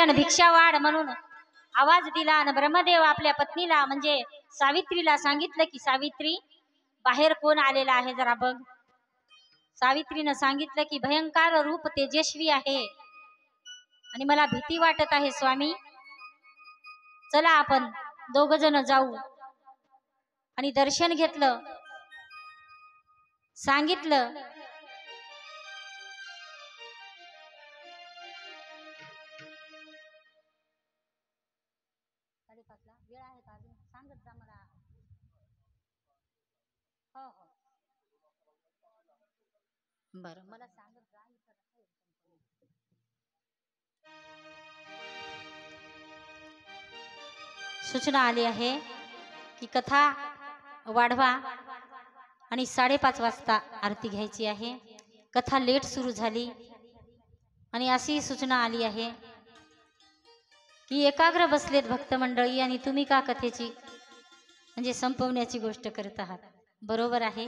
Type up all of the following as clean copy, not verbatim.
जण भिक्षा वाढ म्हणून आवाज दिला आणि ब्रह्मदेव आपल्या पत्नीला म्हणजे सावित्रीला सांगितलं की सावित्री बाहेर कोण आलेला आहे जरा बघ। सावित्रीनं सांगितलं की भयंकर रूप तेजस्वी आहे आणि मला भीती वाटत आहे स्वामी, चला आपण दोघ जण जाऊ। आणि दर्शन घेतलं, सांगितलं वेळ आहे का अजून सांगत जा मला। हो हो बरं मला सांगत जा। सूचना आली आहे की कथा वाढवा आणि 5:30 वाजता आरती घ्यायची आहे। कथा लेट सुरू झाली आणि अशी सूचना आली आहे की एकाग्र बसलेत भक्त मंडळी आणि तुम्ही का कथेची म्हणजे संपवण्याची गोष्ट करत आहात। बरोबर आहे।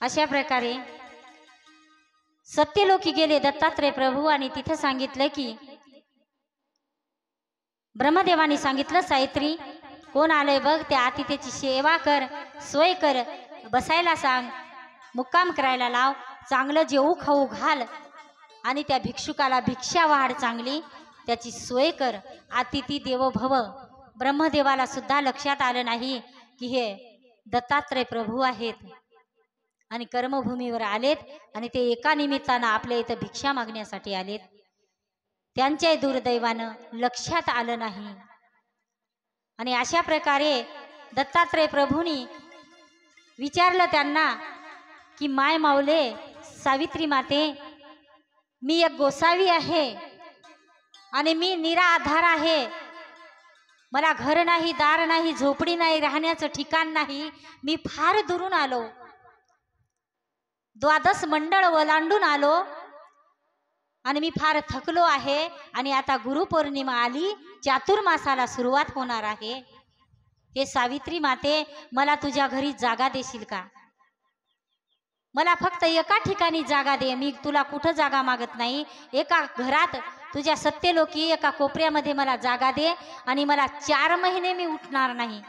अशा प्रकारे सत्यलोकी गेले दत्तात्रय प्रभू आणि तिथे सांगितलं की ब्रह्मदेवानी सांगितलं सावित्री कोण आलंय बघ, त्या आतिथ्याची सेवा कर, सोय कर, बसायला सांग, मुक्काम करायला लाव, चांगलं जेवू खाऊ घाल आणि त्या भिक्षुकाला भिक्षा वाढ चांगली, त्याची सोय कर। अतिथी देवो भव। ब्रह्मदेवाला सुद्धा लक्षात आलं नाही की हे दत्तात्रय प्रभू आहेत आणि कर्मभूमीवर आलेत आणि ते एका निमित्तानं आपल्या इथं भिक्षा मागण्यासाठी आलेत। त्यांच्या दुर्दैवानं लक्षात आलं नाही आणि अशा प्रकारे दत्तात्रय प्रभूंनी विचारलं त्यांना की माय माऊले सावित्री माते, मी एक गोसावी आहे आणि मी निराधार आहे, मला घर नाही, दार नाही, झोपडी नाही, राहण्याचं ठिकाण नाही, मी फार दुरून आलो, 12 मंडळ ओलांडून आलो आणि मी फार थकलो आहे आणि आता गुरुपौर्णिमा आली, चातुर्मासाला सुरुवात होणार आहे। हे सावित्री माते मला तुझ्या घरी जागा देशील का? मला फक्त एका ठिकाणी जागा दे, मी तुला कुठं जागा मागत नाही, एका घरात तुझ्या सत्यलोकी एका कोपऱ्यामध्ये मला जागा दे आणि मला 4 महिने मी उठणार नाही,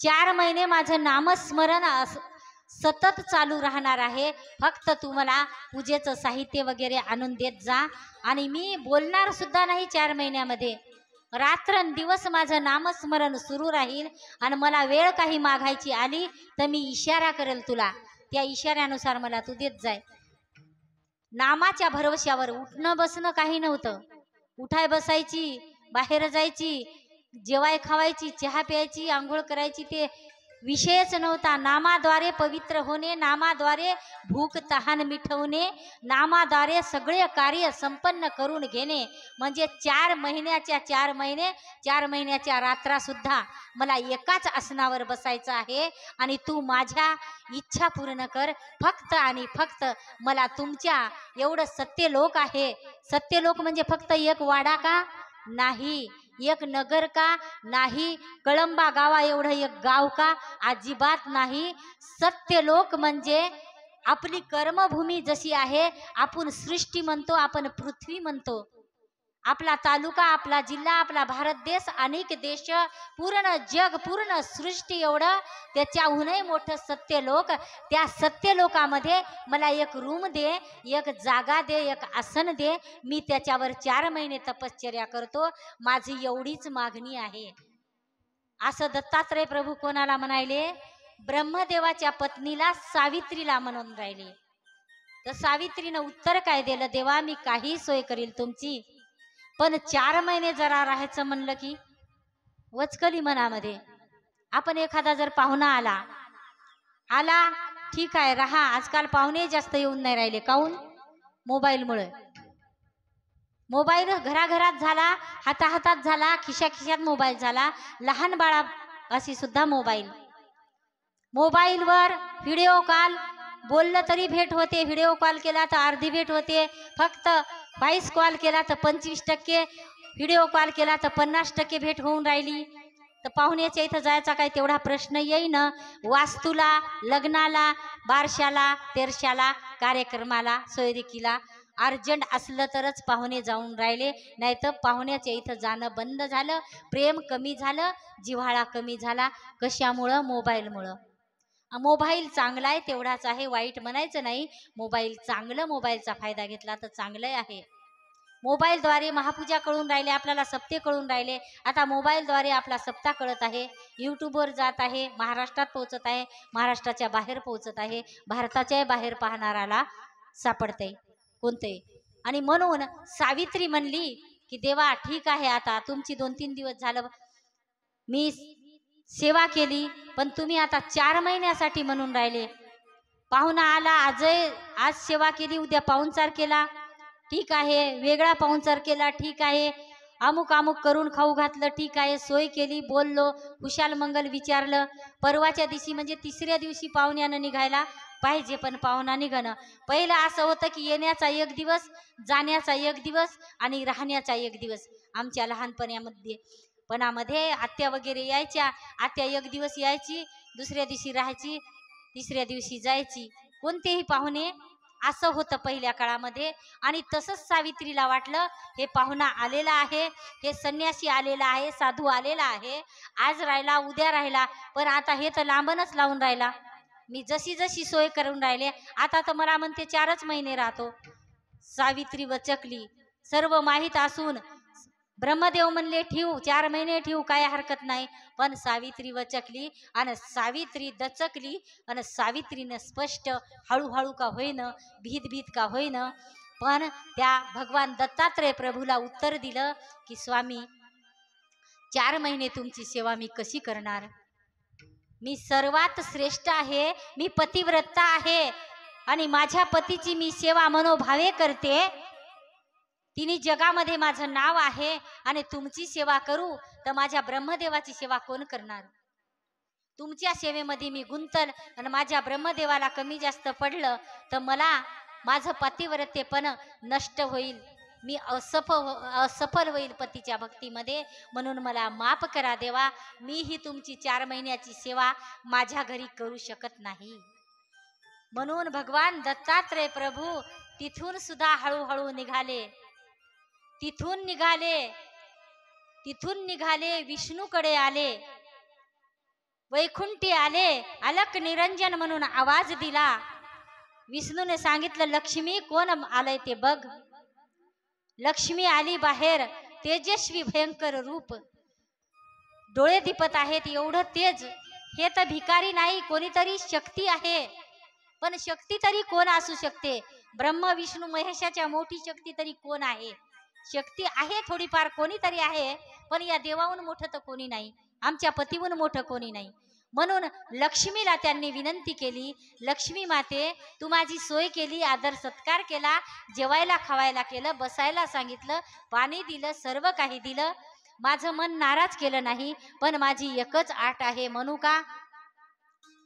4 महिने माझं नामस्मरण सतत चालू राहणार आहे। फक्त तू मला पूजेचं साहित्य वगैरे आणून देत जा आणि मी बोलणार सुद्धा नाही 4 महिन्यामध्ये, रात्रंदिवस माझं नामस्मरण सुरू राहील आणि मला वेळ काही मागायची आली तर मी इशारा करेल तुला, त्या इशाऱ्यानुसार मला तू देत जाय। नामाच्या भरवशावर उठणं बसणं काही नव्हतं, उठाय बसायची, बाहेर जायची, जेवाय खावायची, चहा प्यायची, आंघोळ करायची ते विषयच नव्हता। नामाद्वारे पवित्र होणे, नामाद्वारे भूक तहान मिटवणे, नामाद्वारे सगळे कार्य संपन्न करून घेणे म्हणजे 4 महिन्याच्या 4 महिने 4 महिन्याच्या रात्रा सुद्धा मला एकाच आसनावर बसायचं आहे आणि तू माझ्या इच्छा पूर्ण कर, फक्त आणि फक्त मला तुमच्या एवढं सत्यलोक आहे। सत्यलोक म्हणजे फक्त एक वाडा का नाही, एक नगर का नाही, कळंबा गावा एवढं एक गाव का अजिबात नाही। सत्यलोक म्हणजे आपली कर्मभूमी जशी आहे, आपण सृष्टी म्हणतो, आपण पृथ्वी म्हणतो, आपला तालुका, आपला जिल्हा, आपला भारत देश, अनेक देश, पूर्ण जग, पूर्ण सृष्टी एवढं त्याच्याहूनही मोठं सत्यलोक। त्या सत्यलोकामध्ये मला एक रूम दे, एक जागा दे, एक आसन दे, मी त्याच्यावर 4 महिने तपश्चर्या करतो, माझी एवढीच मागणी आहे। असं दत्तात्रय प्रभू कोणाला म्हणाले? ब्रह्मदेवाच्या पत्नीला सावित्रीला म्हणून राहिले। तर सावित्रीनं उत्तर काय दिलं? देवा मी काही सोय करील तुमची, पण 4 महिने जरा राहायचं म्हणलं की वचकली मनामध्ये। आपण एखादा जर पाहुणा आला ठीक आहे राहा, आजकाल पाहुणे जास्त येऊन नाही राहिले, काहून? मोबाईलमुळे। मोबाईल घराघरात झाला, हाताहातात झाला, खिशाखिशात मोबाईल झाला, लहान बाळा अशी सुद्धा मोबाईलवर व्हिडिओ कॉल, बोललं तरी भेट होते, व्हिडिओ कॉल केला तर अर्धी भेट होते, फक्त व्हॉइस कॉल केला तर 25%, व्हिडिओ कॉल केला तर 50% भेट होऊन राहिली। तर पाहुण्याच्या इथं जायचा काय तेवढा प्रश्न येईन, वास्तूला, लग्नाला, बारशाला, तेरशाला, कार्यक्रमाला, सोयरिकीला अर्जंट असलं तरच पाहुणे जाऊन राहिले, नाही तर पाहुण्याच्या इथं जाणं बंद झालं. प्रेम कमी झालं, जिव्हाळा कमी झाला. कशामुळं? मोबाईलमुळं. मोबाईल चांगला आहे तेवढाच आहे, वाईट म्हणायचं नाही. मोबाईल चांगलं, मोबाईलचा फायदा घेतला तर चांगलं आहे. मोबाईलद्वारे महापूजा कळून राहिले, आपल्याला सप्ते कळून राहिले. आता मोबाईलद्वारे आपला सप्ताह कळत आहे, यूट्यूबवर जात आहे, महाराष्ट्रात पोहोचत आहे, महाराष्ट्राच्या बाहेर पोहोचत आहे, भारताच्या बाहेर पाहणाराला सापडते कोणते. आणि म्हणून सावित्री म्हणली की देवा ठीक आहे, आता तुमची 2-3 दिवस झालं मी सेवा केली, पण तुम्ही आता 4 महिन्यासाठी म्हणून राहिले. पाहुणा आला, आज सेवा केली, उद्या पाहुणचार केला, ठीक आहे, वेगळा पाहुणचार केला, ठीक आहे, अमुक अमुक करून खाऊ घातलं, ठीक आहे, सोय केली, बोललो, कुशाल मंगल विचारलं. परवाच्या दिवशी म्हणजे 3ऱ्या दिवशी पाहुण्यानं निघायला पाहिजे, पण पाहुणा निघणं. पहिलं असं होतं की येण्याचा 1 दिवस, जाण्याचा 1 दिवस आणि राहण्याचा 1 दिवस. आमच्या लहानपणामध्ये आत्या वगैरे यायच्या, आत्या 1 दिवस यायची, दुसऱ्या दिवशी राहायची, तिसऱ्या दिवशी जायची. कोणतेही पाहुणे असं होतं पहिल्या काळामध्ये. आणि तसंच सावित्रीला वाटलं हे पाहुणा आलेला आहे, हे संन्यासी आलेला आहे, साधू आलेला आहे, आज राहिला उद्या राहिला, पण आता हे तर लांबनच लावून राहिला. मी जशी जशी सोय करून राहिले, आता तर मला म्हणते 4च महिने राहतो. सावित्री वचकली. सर्व माहीत असून ब्रह्मदेव म्हणले ठेवू, 4 महिने ठेवू, काय हरकत नाही, पण सावित्री वचकली आणि सावित्री दचकली. आणि सावित्रीनं स्पष्ट हळूहळू का होईना, भीत का होईना, पण त्या भगवान दत्तात्रय प्रभूला उत्तर दिलं की स्वामी 4 महिने तुमची सेवा मी कशी करणार? मी सर्वात श्रेष्ठ आहे, मी पतिव्रता आहे आणि माझ्या पतीची मी सेवा मनोभावे करते. तिने जगामध्ये माझं नाव आहे आणि तुमची सेवा करू तर माझ्या ब्रह्मदेवाची सेवा कोण करणार? तुमच्या सेवेमध्ये मी गुंतल आणि माझ्या ब्रह्मदेवाला कमी जास्त पडलं तर मला माझं पतिव्रतेपण नष्ट होईल, मी असफल होईल पतीच्या भक्तीमध्ये. म्हणून मला माफ करा देवा, मी ही तुमची 4 महिन्याची सेवा माझ्या घरी करू शकत नाही. म्हणून भगवान दत्तात्रय प्रभू तिथून सुद्धा हळूहळू निघाले. तिथून निघाले विष्णूकडे आले, वैकुंठी आले, अलक निरंजन म्हणून आवाज दिला. विष्णूने सांगितलं लक्ष्मी कोण आलंय ते बघ. लक्ष्मी आली बाहेर, तेजस्वी भयंकर रूप, डोळे दिपत आहेत, एवढं तेज. हे तर भिकारी नाही, कोणीतरी शक्ती आहे. पण शक्ती तरी कोण असू शकते? ब्रह्म विष्णू महेशाच्या मोठी शक्ती तरी कोण आहे? शक्ती आहे थोडीफार, कोणीतरी आहे, पण या देवाहून मोठं तर कोणी नाही, आमच्या पतीहून मोठं कोणी नाही. म्हणून लक्ष्मीला त्यांनी विनंती केली, लक्ष्मी माते तू माझी सोय केली, आदर सत्कार केला, जेवायला खावायला केलं, बसायला सांगितलं, पाणी दिलं, सर्व काही दिलं, माझं मन नाराज केलं नाही, पण माझी एकच आट आहे, म्हणू का?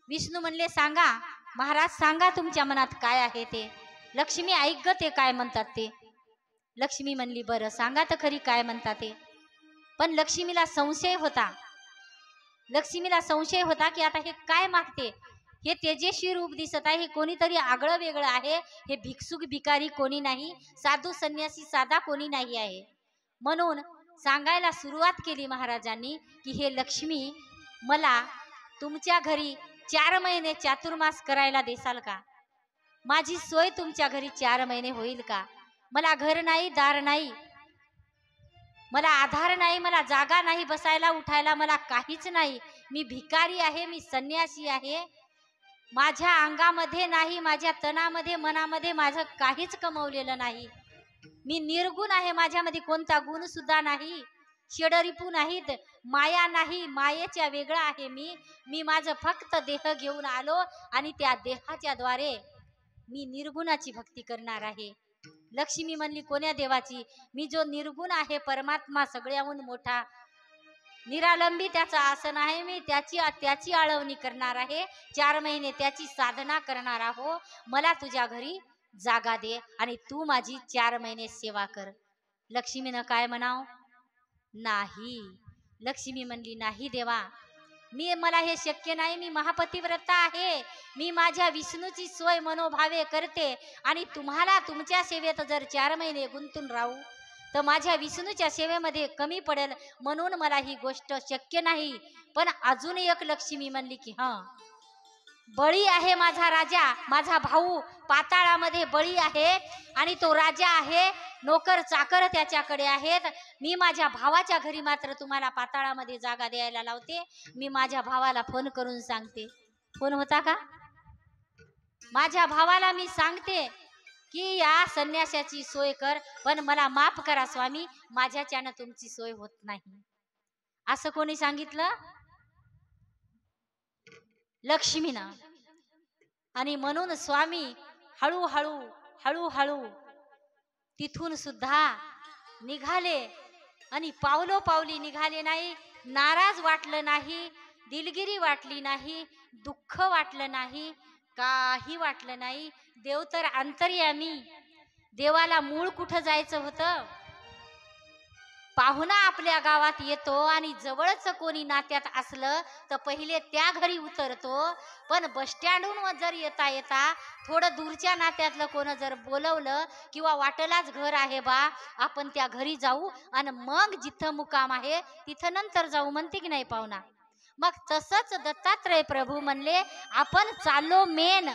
विष्णू म्हणले सांगा महाराज, सांगा तुमच्या मनात काय आहे ते. लक्ष्मी ऐक ग ते काय म्हणतात ते. लक्ष्मी म्हणली बरं सांगा तर खरी काय म्हणतात ते. पण लक्ष्मीला संशय होता की आता हे काय मागते, हे तेजस्वी रूप दिसत आहे, हे कोणीतरी आगळं वेगळं आहे, हे भिक्षुक भिकारी कोणी नाही, साधू संन्यासी साधा कोणी नाही आहे. म्हणून सांगायला सुरुवात केली महाराजांनी की हे लक्ष्मी, मला तुमच्या घरी 4 महिने चातुर्मास करायला देसाल का? माझी सोय तुमच्या घरी 4 महिने होईल का? मला घर नाही, दार नाही, मला आधार नाही, मला जागा नाही बसायला उठायला, मला काहीच नाही, मी भिकारी आहे, मी संन्यासी आहे, माझ्या अंगामध्ये नाही, माझ्या तनामध्ये मनामध्ये माझं काहीच कमवलेलं नाही, मी निर्गुण आहे, माझ्यामध्ये कोणता गुण सुद्धा नाही, षडरिपू नाहीत, माया नाही, मायेच्या वेगळा आहे मी माझं फक्त देह घेऊन आलो आणि त्या देहाच्या द्वारे मी निर्गुणाची भक्ती करणार आहे. लक्ष्मी म्हणली कोण्या देवाची? मी जो निर्गुण आहे, परमात्मा सगळ्याहून मोठा, निरालंबी त्याचं आसन आहे, मी त्याची आळवणी करणार आहे, 4 महिने त्याची साधना करणार आहो, मला तुझ्या घरी जागा दे आणि तू माझी 4 महिने सेवा कर. लक्ष्मीनं काय म्हणाव? नाही. लक्ष्मी म्हणली नाही देवा, मला हे शक्य नाही, मी महापतिव्रता आहे, मी माझ्या विष्णूची सोय मनोभावे करते आणि तुम्हाला तुमच्या सेवेत जर 4 महिने गुंतून राहू तर माझ्या विष्णूच्या सेवेमध्ये कमी पडेल, म्हणून मला ही गोष्ट शक्य नाही. पण अजून एक लक्ष्मी म्हणली की बळी आहे माझा राजा, माझा भाऊ पाताळामध्ये बळी आहे आणि तो राजा आहे, नोकर चाकर त्याच्याकडे आहेत. मी माझ्या भावाच्या घरी मात्र तुम्हाला पाताळामध्ये जागा द्यायला लावते. मी माझ्या भावाला फोन करून सांगते. फोन होता का? माझ्या भावाला मी सांगते की या संन्यासाची सोय कर, पण मला माफ करा स्वामी, माझ्याच्यानं तुमची सोय होत नाही. असं कोणी सांगितलं? लक्ष्मीनं. आणि म्हणून स्वामी हळूहळू हळूहळू तिथून सुद्धा निघाले आणि पावलोपावली निघाले नाही. नाराज वाटलं नाही, दिलगिरी वाटली नाही, दुःख वाटलं नाही, काही वाटलं नाही. देव तर अंतर्यामी, देवाला मूळ कुठं जायचं होतं? पाहुणा आपल्या गावात येतो आणि जवळच कोणी नात्यात असलं तर पहिले त्या घरी उतरतो. पण बस स्टँडहून जर येता येता थोडं दूरच्या नात्यातलं कोण जर बोलवलं किंवा वाटलाच घर आहे बा, आपण त्या घरी जाऊ आणि मग जिथं मुकाम आहे तिथं नंतर जाऊ म्हणते की नाही पाहुणा? मग तसंच दत्तात्रय प्रभू म्हणले, आपण चाललो मेन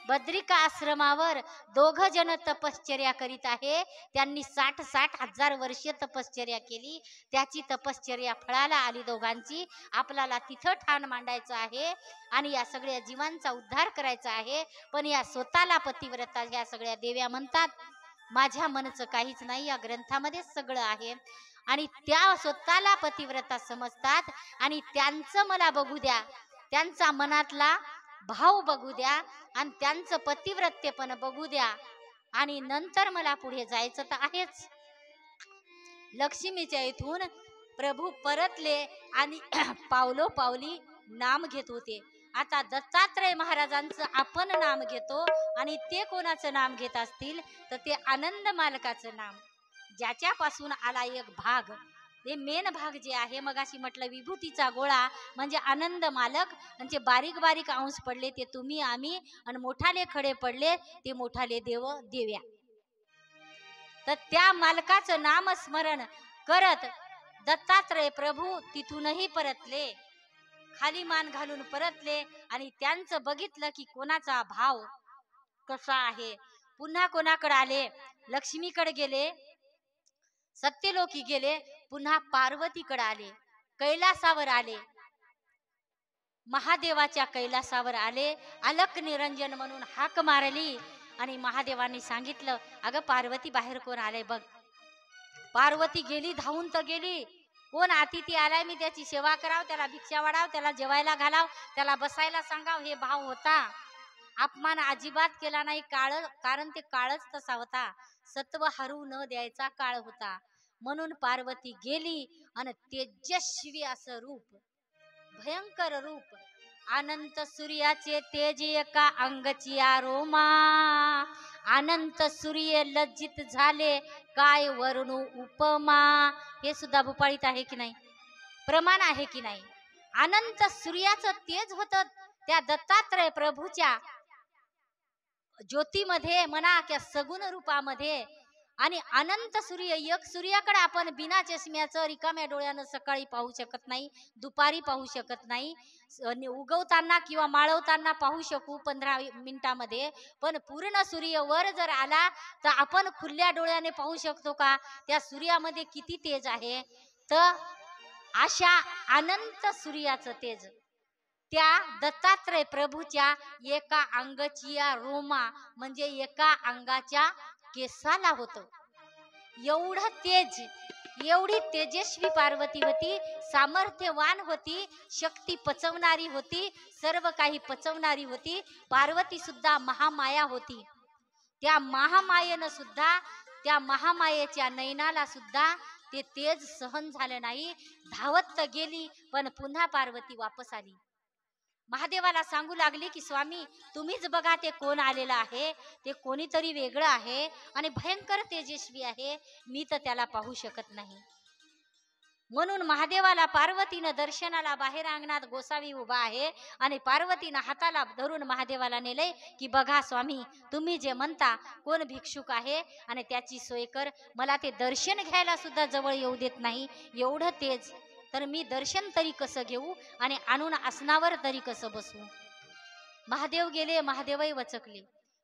बद्रिका आश्रमावर. 2 जण तपश्चर्या करीत आहे. त्यांनी 60 हजार वर्षे तपश्चर्या केली. त्याची तपश्चर्या फळाला आली दोघांची. आपल्याला तिथं ठाण मांडायचं आहे आणि या सगळ्या जीवांचा उद्धार करायचा आहे. पण या स्वतःला पतिव्रता ह्या सगळ्या देव्या म्हणतात. माझ्या मनचं काहीच नाही, या ग्रंथामध्ये सगळं आहे. आणि त्या स्वतःला पतिव्रता समजतात आणि त्यांचं मला बघू द्या, त्यांचा मनातला भाव बघू द्या आणि त्यांचं पतिव्रतेपण बघू द्या आणि नंतर मला पुढे जायचं तर आहेच. लक्ष्मीच्या इथून प्रभू परतले आणि पावलोपावली नाम घेत होते. आता दत्तात्रय महाराजांचं आपण नाम घेतो आणि ते कोणाचं नाम घेत असतील तर ते आनंद मालकाचं नाम, ज्याच्यापासून आला एक भाग, ते मेन भाग जे आहे. मगाशी म्हटलं विभूतीचा गोळा म्हणजे आनंद मालक, म्हणजे बारीक बारीक अंश पडले ते तुम्ही आम्ही, आणि मोठाले खडे पडले ते मोठाले देव देव्या. तर त्या मालकाचं नामस्मरण करत दत्तात्रय प्रभू तिथूनही परतले, खाली मान घालून परतले आणि त्यांचं बघितलं की कोणाचा भाव कसा आहे. पुन्हा कोणाकडे आले? लक्ष्मीकडे गेले, सत्यलोकी गेले, पुन्हा पार्वतीकडे आले, कैलासावर आले, महादेवाच्या कैलासावर आले. अलक निरंजन म्हणून हाक मारली आणि महादेवांनी सांगितलं, अगं पार्वती बाहेर कोण आले बघ. पार्वती गेली, धावून तर गेली. कोण अतिथी आलाय, मी त्याची सेवा कराव, त्याला भिक्षा वाढाव, त्याला जेवायला घालाव, त्याला बसायला सांगाव, हे भाव होता. अपमान अजिबात केला नाही. कारण ते काळच तसा होता, सत्व हरू न द्यायचा काळ होता. म्हणून पार्वती गेली आणि तेजस्वी असं रूप, भयंकर रूप, अनंत सूर्याचे तेज एका अंगची रोमा, अनंत सूर्य लज्जित झाले, काय वर्णू उपमा. हे सुद्धा भूपाळीत आहे की नाही? प्रमाण आहे की नाही? अनंत सूर्याचं तेज होतं त्या दत्तात्रय प्रभूच्या ज्योतीमध्ये म्हणा किंवा सगुण रूपामध्ये. आणि अनंत सूर्य, एक सूर्याकडे आपण बिना चष्म्याचं रिकाम्या डोळ्यानं सकाळी पाहू शकत नाही, दुपारी पाहू शकत नाही, उगवताना किंवा माळवताना पाहू शकू 15 मिनिटामध्ये, पण पूर्ण सूर्य वर जर आला तर आपण खुल्या डोळ्याने पाहू शकतो का त्या सूर्यामध्ये किती तेज आहे? तर अशा अनंत सूर्याचं तेज त्या दत्तात्रय प्रभूच्या एका अंगाची रोमा म्हणजे एका अंगाच्या केसाला होतं. एवढं तेज, एवढी तेजस्वी पार्वती होती, सामर्थ्यवान होती, शक्ती पचवणारी होती, सर्व काही पचवणारी होती. पार्वती सुद्धा महामाया होती. त्या महामायेनं सुद्धा, त्या महामायेच्या नयनाला सुद्धा ते तेज सहन झालं नाही. धावत गेली पण पुन्हा पार्वती वापस आली. महादेवाला सांगू लागली की स्वामी तुम्हीच बघा ते कोण आलेलं आहे, ते कोणीतरी वेगळं आहे आणि भयंकर तेजस्वी आहे, मी तर त्याला पाहू शकत नाही. म्हणून महादेवाला पार्वतीनं दर्शनाला बाहेर अंगणात गोसावी उभा आहे आणि पार्वतीनं हाताला धरून महादेवाला नेले की बघा स्वामी, तुम्ही जे म्हणता कोण भिक्षुक आहे आणि त्याची सोय कर, मला ते दर्शन घ्यायला सुद्धा जवळ येऊ देत नाही, एवढं तेज, तर मी दर्शन तरी कसं घेऊ आणि आणून आसनावर तरी कसं बसू. महादेव गेले, महादेवही वचकले,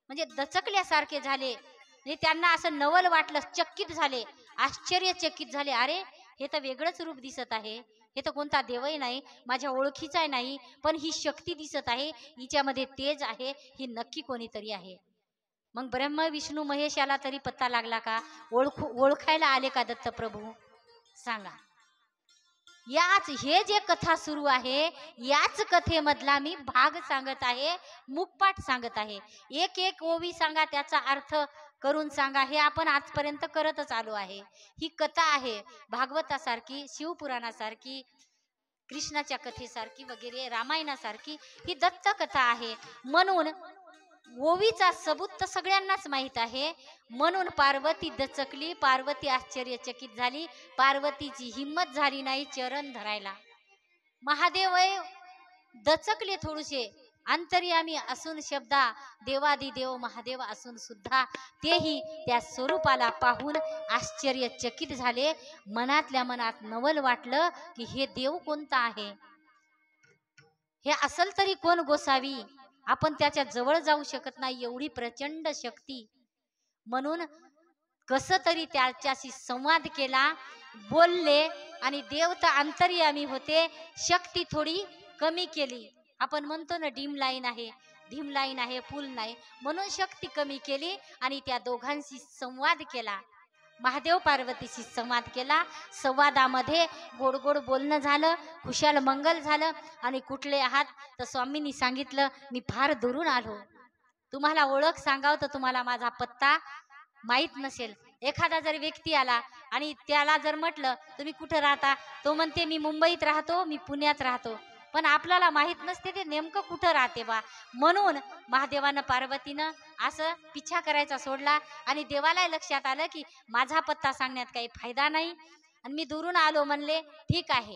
म्हणजे दचकल्यासारखे झाले. म्हणजे त्यांना असं नवल वाटलं, चकित झाले, आश्चर्यचकित झाले. अरे हे तर वेगळंच रूप दिसत आहे, हे तर कोणता देवही नाही, माझ्या ओळखीचा नाही, पण ही शक्ती दिसत आहे, हिच्यामध्ये तेज आहे, ही नक्की कोणीतरी आहे. मग ब्रह्म विष्णू महेश याला तरी पत्ता लागला का? ओळखायला आले का दत्तप्रभू? सांगा. याच हे जे कथा सुरू आहे, याच कथेमधला मी भाग सांगत आहे, मुखपाठ सांगत आहे. एक एक ओवी सांगा, त्याचा अर्थ करून सांगा, हे आपण आजपर्यंत करतच आलो आहे. ही कथा आहे भागवतासारखी, शिवपुराणासारखी, कृष्णाच्या कथेसारखी वगैरे, रामायणासारखी ही दत्त कथा आहे. म्हणून ओवीचा सबूत तर सगळ्यांनाच माहित आहे. म्हणून पार्वती दचकली, पार्वती आश्चर्यचकित झाली, पार्वतीची हिम्मत झाली नाही चरण धरायला. महादेव दचकले थोडेसे, अंतर्यामी असून शब्दा देवादिदेव महादेव असून सुद्धा तेही त्या स्वरूपाला पाहून आश्चर्यचकित झाले. मनातल्या मनात नवल वाटलं की हे देव कोणता आहे, हे असल तरी कोण गोसावी, आपण त्याच्या जवळ जाऊ शकत नाही, एवढी प्रचंड शक्ती. म्हणून कसं तरी त्याच्याशी संवाद केला, बोलले, आणि देव तर अंतर्यामी होते, शक्ती थोडी कमी केली. आपण म्हणतो ना डीम लाईन आहे, पूल नाही, म्हणून शक्ती कमी केली आणि त्या दोघांशी संवाद केला. महादेव पार्वतीशी संवाद केला. संवादामध्ये गोड गोड बोलणं झालं, खुशाल मंगल झालं. आणि कुठले आहात तर स्वामींनी सांगितलं, मी फार दुरून आलो, तुम्हाला ओळख सांगाव तर तुम्हाला माझा पत्ता माहीत नसेल. एखादा जर व्यक्ती आला आणि त्याला जर म्हटलं तुम्ही कुठं राहता, तो म्हणते मी मुंबईत राहतो, मी पुण्यात राहतो, पण आपल्याला माहित नसते ते नेमकं कुठं राहते बा. म्हणून महादेवानं पार्वतीनं असं पिछा करायचा सोडला आणि देवाला लक्षात आलं की माझा पत्ता सांगण्यात काही फायदा नाही आणि मी दुरून आलो म्हणले, ठीक आहे.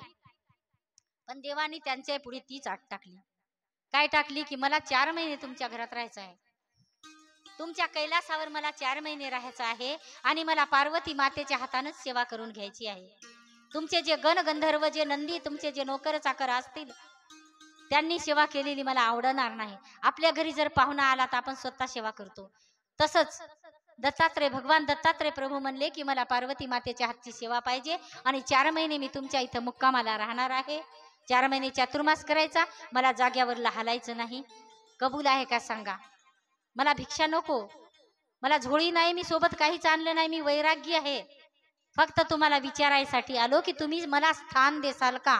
पण देवानी त्यांच्या पुढे तीच अट टाकली. काय टाकली की मला 4 महिने तुमच्या घरात राहायचं आहे, तुमच्या कैलासावर मला 4 महिने राहायचं आहे आणि मला पार्वती मातेच्या हातानंच सेवा करून घ्यायची आहे. तुमचे जे गण गंधर्व, जे नंदी, तुमचे जे नोकर चाकर असतील, त्यांनी सेवा केलेली मला आवडणार नाही. आपल्या घरी जर पाहुणा आला तर आपण स्वतः सेवा करतो, तसंच दत्तात्रय भगवान दत्तात्रय प्रभू म्हणले की मला पार्वती मातेच्या हातची सेवा पाहिजे आणि 4 महिने मी तुमच्या इथं मुक्कामाला राहणार आहे. 4 महिने चातुर्मास करायचा, मला जाग्यावरला हलायचं नाही. कबूल आहे का सांगा? मला भिक्षा नको, मला झोळी नाही, मी सोबत काहीच आणलं नाही, मी वैराग्य आहे. फक्त तुम्हाला विचारायसाठी आलो की तुम्ही मला स्थान देसाल का?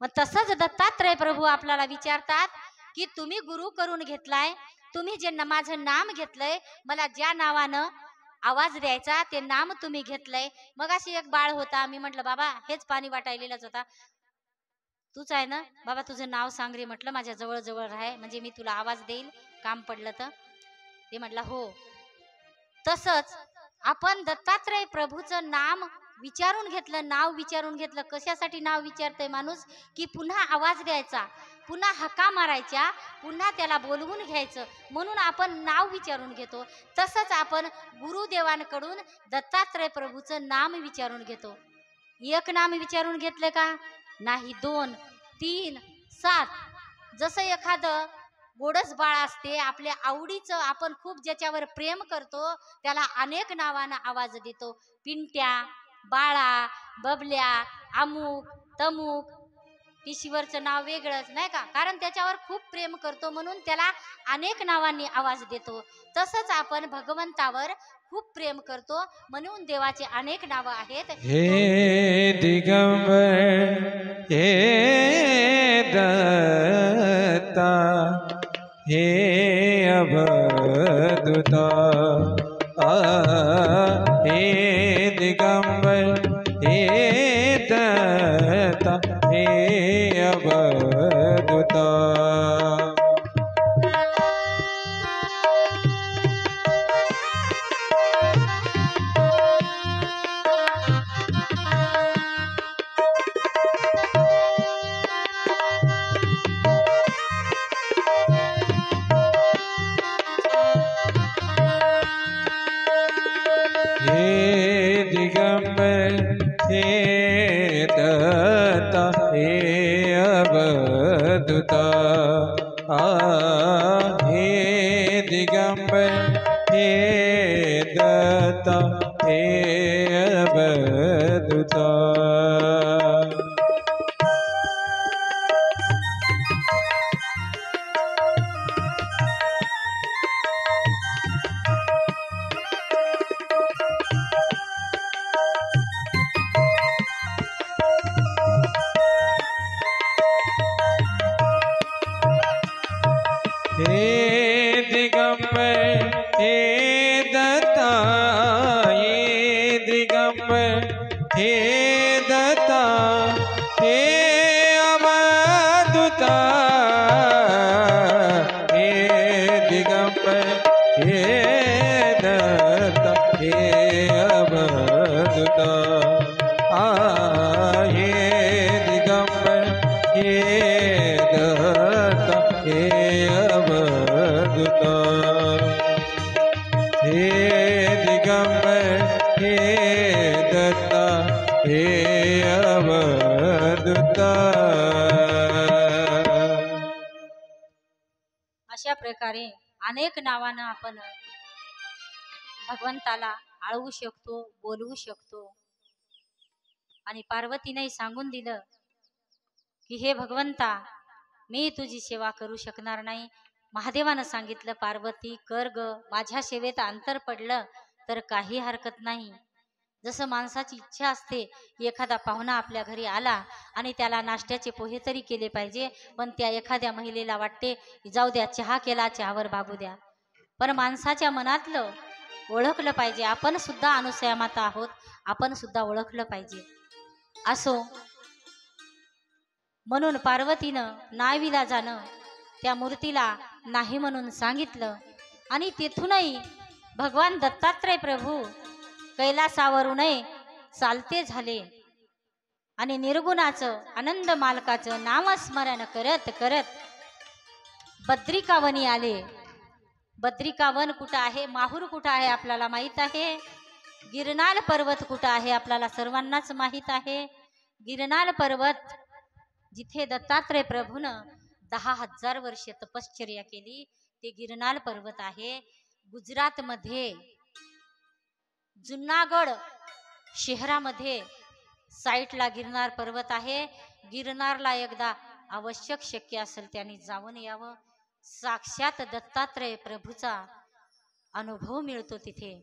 मग तसंच दत्तात्रय प्रभू आपल्याला विचारतात की तुम्ही गुरु करून घेतलाय, तुम्ही जे माझं नाम घेतलंय, मला ज्या नावानं आवाज द्यायचा ते नाम तुम्ही घेतलंय. मग अशी एक बाळ होता, मी म्हटलं बाबा हेच पाणी वाटायलेलाच होता, तूच आहे ना बाबा, तुझं नाव सांग रे. म्हटलं माझ्या जवळ जवळ राह, म्हणजे मी तुला आवाज देईल काम पडलं तर. ते म्हटलं हो. तसंच आपण दत्तात्रय प्रभूचं नाम विचारून घेतलं, नाव विचारून घेतलं. कशासाठी नाव विचारतंय माणूस? की पुन्हा आवाज द्यायचा, पुन्हा हका मारायच्या, पुन्हा त्याला बोलवून घ्यायचं, म्हणून आपण नाव विचारून घेतो. तसंच आपण गुरुदेवांकडून दत्तात्रय प्रभूचं नाम विचारून घेतो. एक नाम विचारून घेतलं का? नाही, 2, 3, 7. जसं एखादं गोडस बाळ असते, आपल्या आवडीचं, आपण खूप ज्याच्यावर प्रेम करतो त्याला अनेक नावानं आवाज देतो. पिंट्या, बाळा, बबल्या, अमुक तमुक. ईश्वरचं नाव वेगळंच नाही का, कारण त्याच्यावर खूप प्रेम करतो म्हणून त्याला अनेक नावांनी आवाज देतो. तसंच आपण भगवंतावर खूप प्रेम करतो म्हणून देवाचे अनेक नावं आहेत. हे दिगंबर हे दत्ता हे अवधूता, हे दिगंबर हे दत्ता हे अवधूता. दिगंबर हे दत्ता हे अवधूता हे दिगंबर हे दत्ता हे अवधूता हे दिगंबर हे दत्ता हे दिगंबर हे दत्ता हे अवधूता हे दिगंबर हे दत्ता हे अवधूता हे दिगंबर हे दत्ता हे अवधूता हे दिगंबर हे दत्ता हे अवधूता. अशा प्रकारे अनेक नावानं आपण भगवंताला आळवू शकतो, बोलवू शकतो. आणि पार्वतीने सांगून दिलं की हे भगवंता, मी तुझी सेवा करू शकणार नाही. महादेवानं सांगितलं, पार्वती कर ग, माझ्या सेवेत अंतर पडलं तर काही हरकत नाही. जसं माणसाची इच्छा असते, एखादा पाहुणा आपल्या घरी आला आणि त्याला नाश्त्याचे पोहे तरी केले पाहिजे, पण त्या एखाद्या महिलेला वाटते जाऊ द्या, चहा केला, चहावर भागू द्या. पण माणसाच्या मनातलं ओळखलं पाहिजे. आपण सुद्धा अनुसया माता आहोत, आपण सुद्धा ओळखलं पाहिजे. असो म्हणून पार्वतीनं नाईविलाजानं त्या मूर्तीला नाही म्हणून सांगितलं. आणि तेथूनही भगवान दत्तात्रय प्रभू कैलासावरूनही चालते झाले आणि निर्गुणाचं आनंद मालकाचं नामस्मरण करत करत बद्रिकावनी आले. बद्रिकावन कुठं आहे, माहूर कुठं आहे आपल्याला माहीत आहे. गिरनार पर्वत कुठं आहे आपल्याला सर्वांनाच माहीत आहे. गिरनार पर्वत जिथे दत्तात्रय प्रभूनं 10,000 वर्षे तपश्चर्या केली, ते गिरनार पर्वत आहे गुजरात मध्ये. जुनागड शहरामध्ये साईटला गिरनार पर्वत आहे. गिरनारला एकदा आवश्यक शक्य असेल त्यांनी जाऊन यावं. साक्षात दत्तात्रय प्रभूचा अनुभव मिळतो तिथे.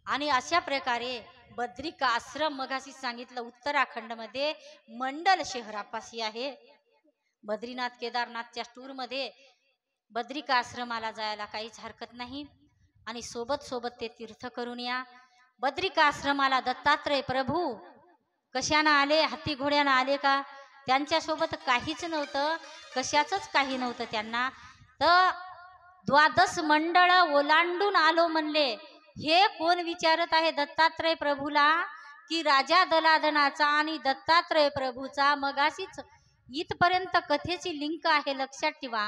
आणि अशा प्रकारे बद्रिका आश्रम मगाशी सांगितलं उत्तराखंड मध्ये मंडल शहरापाशी आहे. बद्रीनाथ केदारनाथच्या टूर मध्ये बद्रिका आश्रमाला जायला काहीच हरकत नाही. आणि सोबत सोबत ते तीर्थ करून या. बद्रिका आश्रमाला दत्तात्रय प्रभू कशानं आले, हाती घोड्यानं आले का? त्यांच्यासोबत काहीच नव्हतं, कशाचंच काही नव्हतं त्यांना. तर 12 मंडळ ओलांडून आलो म्हणले. हे कोण विचारत आहे दत्तात्रय प्रभूला की राजा दलादनाचा आणि दत्तात्रय प्रभूचा मगाशीच इथपर्यंत कथेची लिंक आहे, लक्षात ठेवा.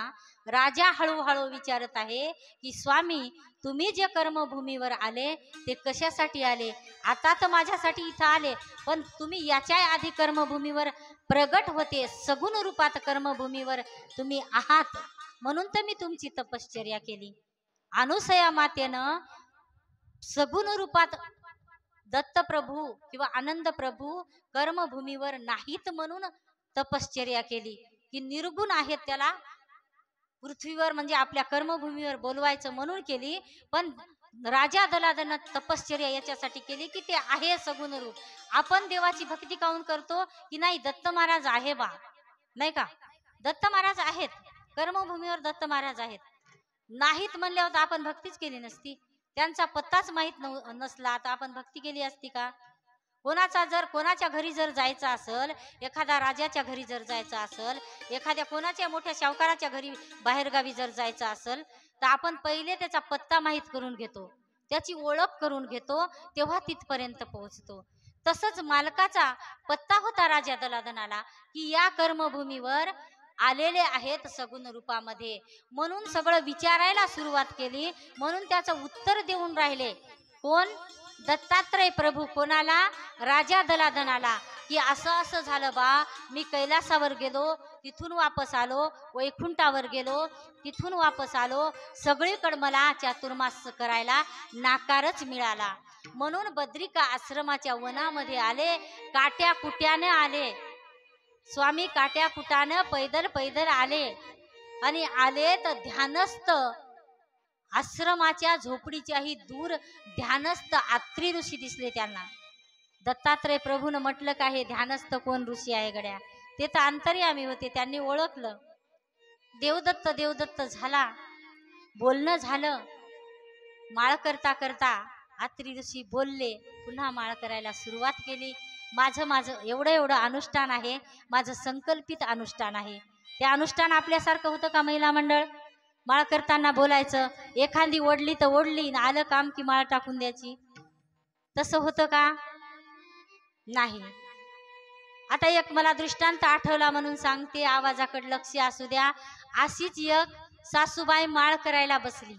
राजा हळूहळू विचारत आहे की स्वामी, तुम्ही जे कर्मभूमीवर आले ते कशासाठी आले? आता तर माझ्यासाठी इथं आले, पण तुम्ही याच्या आधी कर्मभूमीवर प्रगट होते, सगुण रूपात कर्मभूमीवर तुम्ही आहात, म्हणून तर मी तुमची तपश्चर्या केली. अनुसया मातेनं सगुण रूपात दत्तप्रभू किंवा आनंद प्रभू कर्मभूमीवर नाहीत म्हणून तपश्चर्या केली की निर्गुण आहेत त्याला पृथ्वीवर म्हणजे आपल्या कर्मभूमीवर बोलवायचं म्हणून केली. पण राजा दलादन तपश्चर्या याच्यासाठी केली की ते आहे सगुण रूप. आपण देवाची भक्ती काऊन करतो की नाही, दत्त महाराज आहे बा, नाही का? दत्त महाराज आहेत, कर्मभूमीवर दत्त महाराज आहेत. नाहीत म्हणल्यावर तर आपण भक्तीच केली नसती. त्यांचा पत्ताच माहीत नसला तर आपण भक्ती केली असती का? कोणाच्या घरी जर जायचं असेल, एखाद्या राजाच्या घरी जर जायचं असेल, एखाद्या कोणाच्या मोठ्या सावकाराच्या घरी बाहेरगावी जर जायचं असेल, तर आपण पहिले त्याचा पत्ता माहीत करून घेतो, त्याची ओळख करून घेतो, तेव्हा तिथपर्यंत पोहोचतो. तसंच मालकाचा पत्ता होता राजा दलादनाला की या कर्मभूमीवर आलेले आहेत सगुण रूपामध्ये, म्हणून सगळं विचारायला सुरुवात केली. म्हणून त्याचं उत्तर देऊन राहिले कोण? दत्तात्रय प्रभू कोणाला? राजा दलाधनाला, की असं असं झालं बा, मी कैलासावर गेलो, तिथून वापस आलो, वैकुंठावर गेलो, तिथून वापस आलो, सगळीकडे मला चातुर्मास करायला नाकारच मिळाला. म्हणून बद्रिका आश्रमाच्या वनामध्ये आले, काट्या कुट्याने आले. स्वामी काट्या कुटानं पैदल पैदल आले आणि आले तर ध्यानस्थ आश्रमाच्या झोपडीच्याही दूर ध्यानस्थ आत्री ऋषी दिसले त्यांना. दत्तात्रय प्रभूनं म्हटलं का हे ध्यानस्थ कोण ऋषी आहे गड्या? ते तर अंतर्यामी होते, त्यांनी ओळखलं. देवदत्त देवदत्त झाला, बोलणं झालं. माळ करता करता आत्री ऋषी बोलले, पुन्हा माळ करायला सुरुवात केली. माझं एवढं एवढं अनुष्ठान आहे, माझं संकल्पित अनुष्ठान आहे. ते अनुष्ठान आपल्यासारखं होतं का महिला मंडळ? माळ करताना बोलायचं, एखादी ओढली तर ओढली, आलं काम की माळ टाकून द्यायची, तसं होतं का? नाही. आता एक मला दृष्टांत आठवला म्हणून सांगते, आवाजाकडे लक्ष असू द्या. अशीच एक सासूबाई माळ करायला बसली.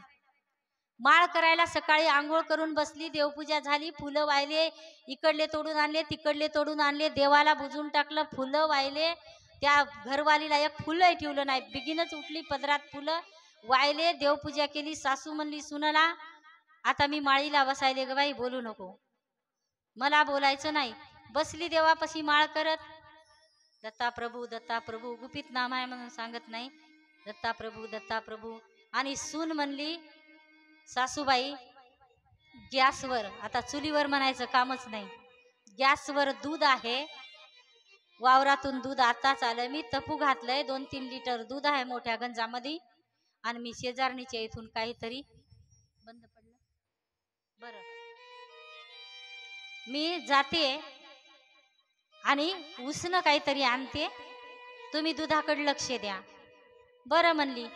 माळ करायला सकाळी आंघोळ करून बसली, देवपूजा झाली, फुलं वाहिले, इकडले तोडून आणले, तिकडले तोडून आणले, देवाला बुजून टाकलं, फुलं वाहिले. त्या घरवालीला एक फुलंही ठेवलं नाही, बिगीनच उठली, पदरात फुलं वाहिले, देवपूजा केली. सासू म्हणली सुनला, आता मी माळीला बसायले ग बाई, बोलू नको, मला बोलायचं नाही. बसली देवापाशी माळ करत. दत्ता प्रभू गुपित नाम आहे म्हणून सांगत नाही, दत्ता प्रभू. आणि सून म्हणली, सासूबाई गॅसवर, आता चुलीवर म्हणायचं कामच नाही, गॅसवर दूध आहे, वावरातून दूध आताच आलं, मी तपू घातलंय, 2-3 लिटर दूध आहे मोठ्या गंजामध्ये, आणि मी शेजारणीच्या इथून काहीतरी बंद पडलं, बरं मी जाते आणि उसनं काहीतरी आणते, तुम्ही दुधाकडे लक्ष द्या. बरं म्हणली.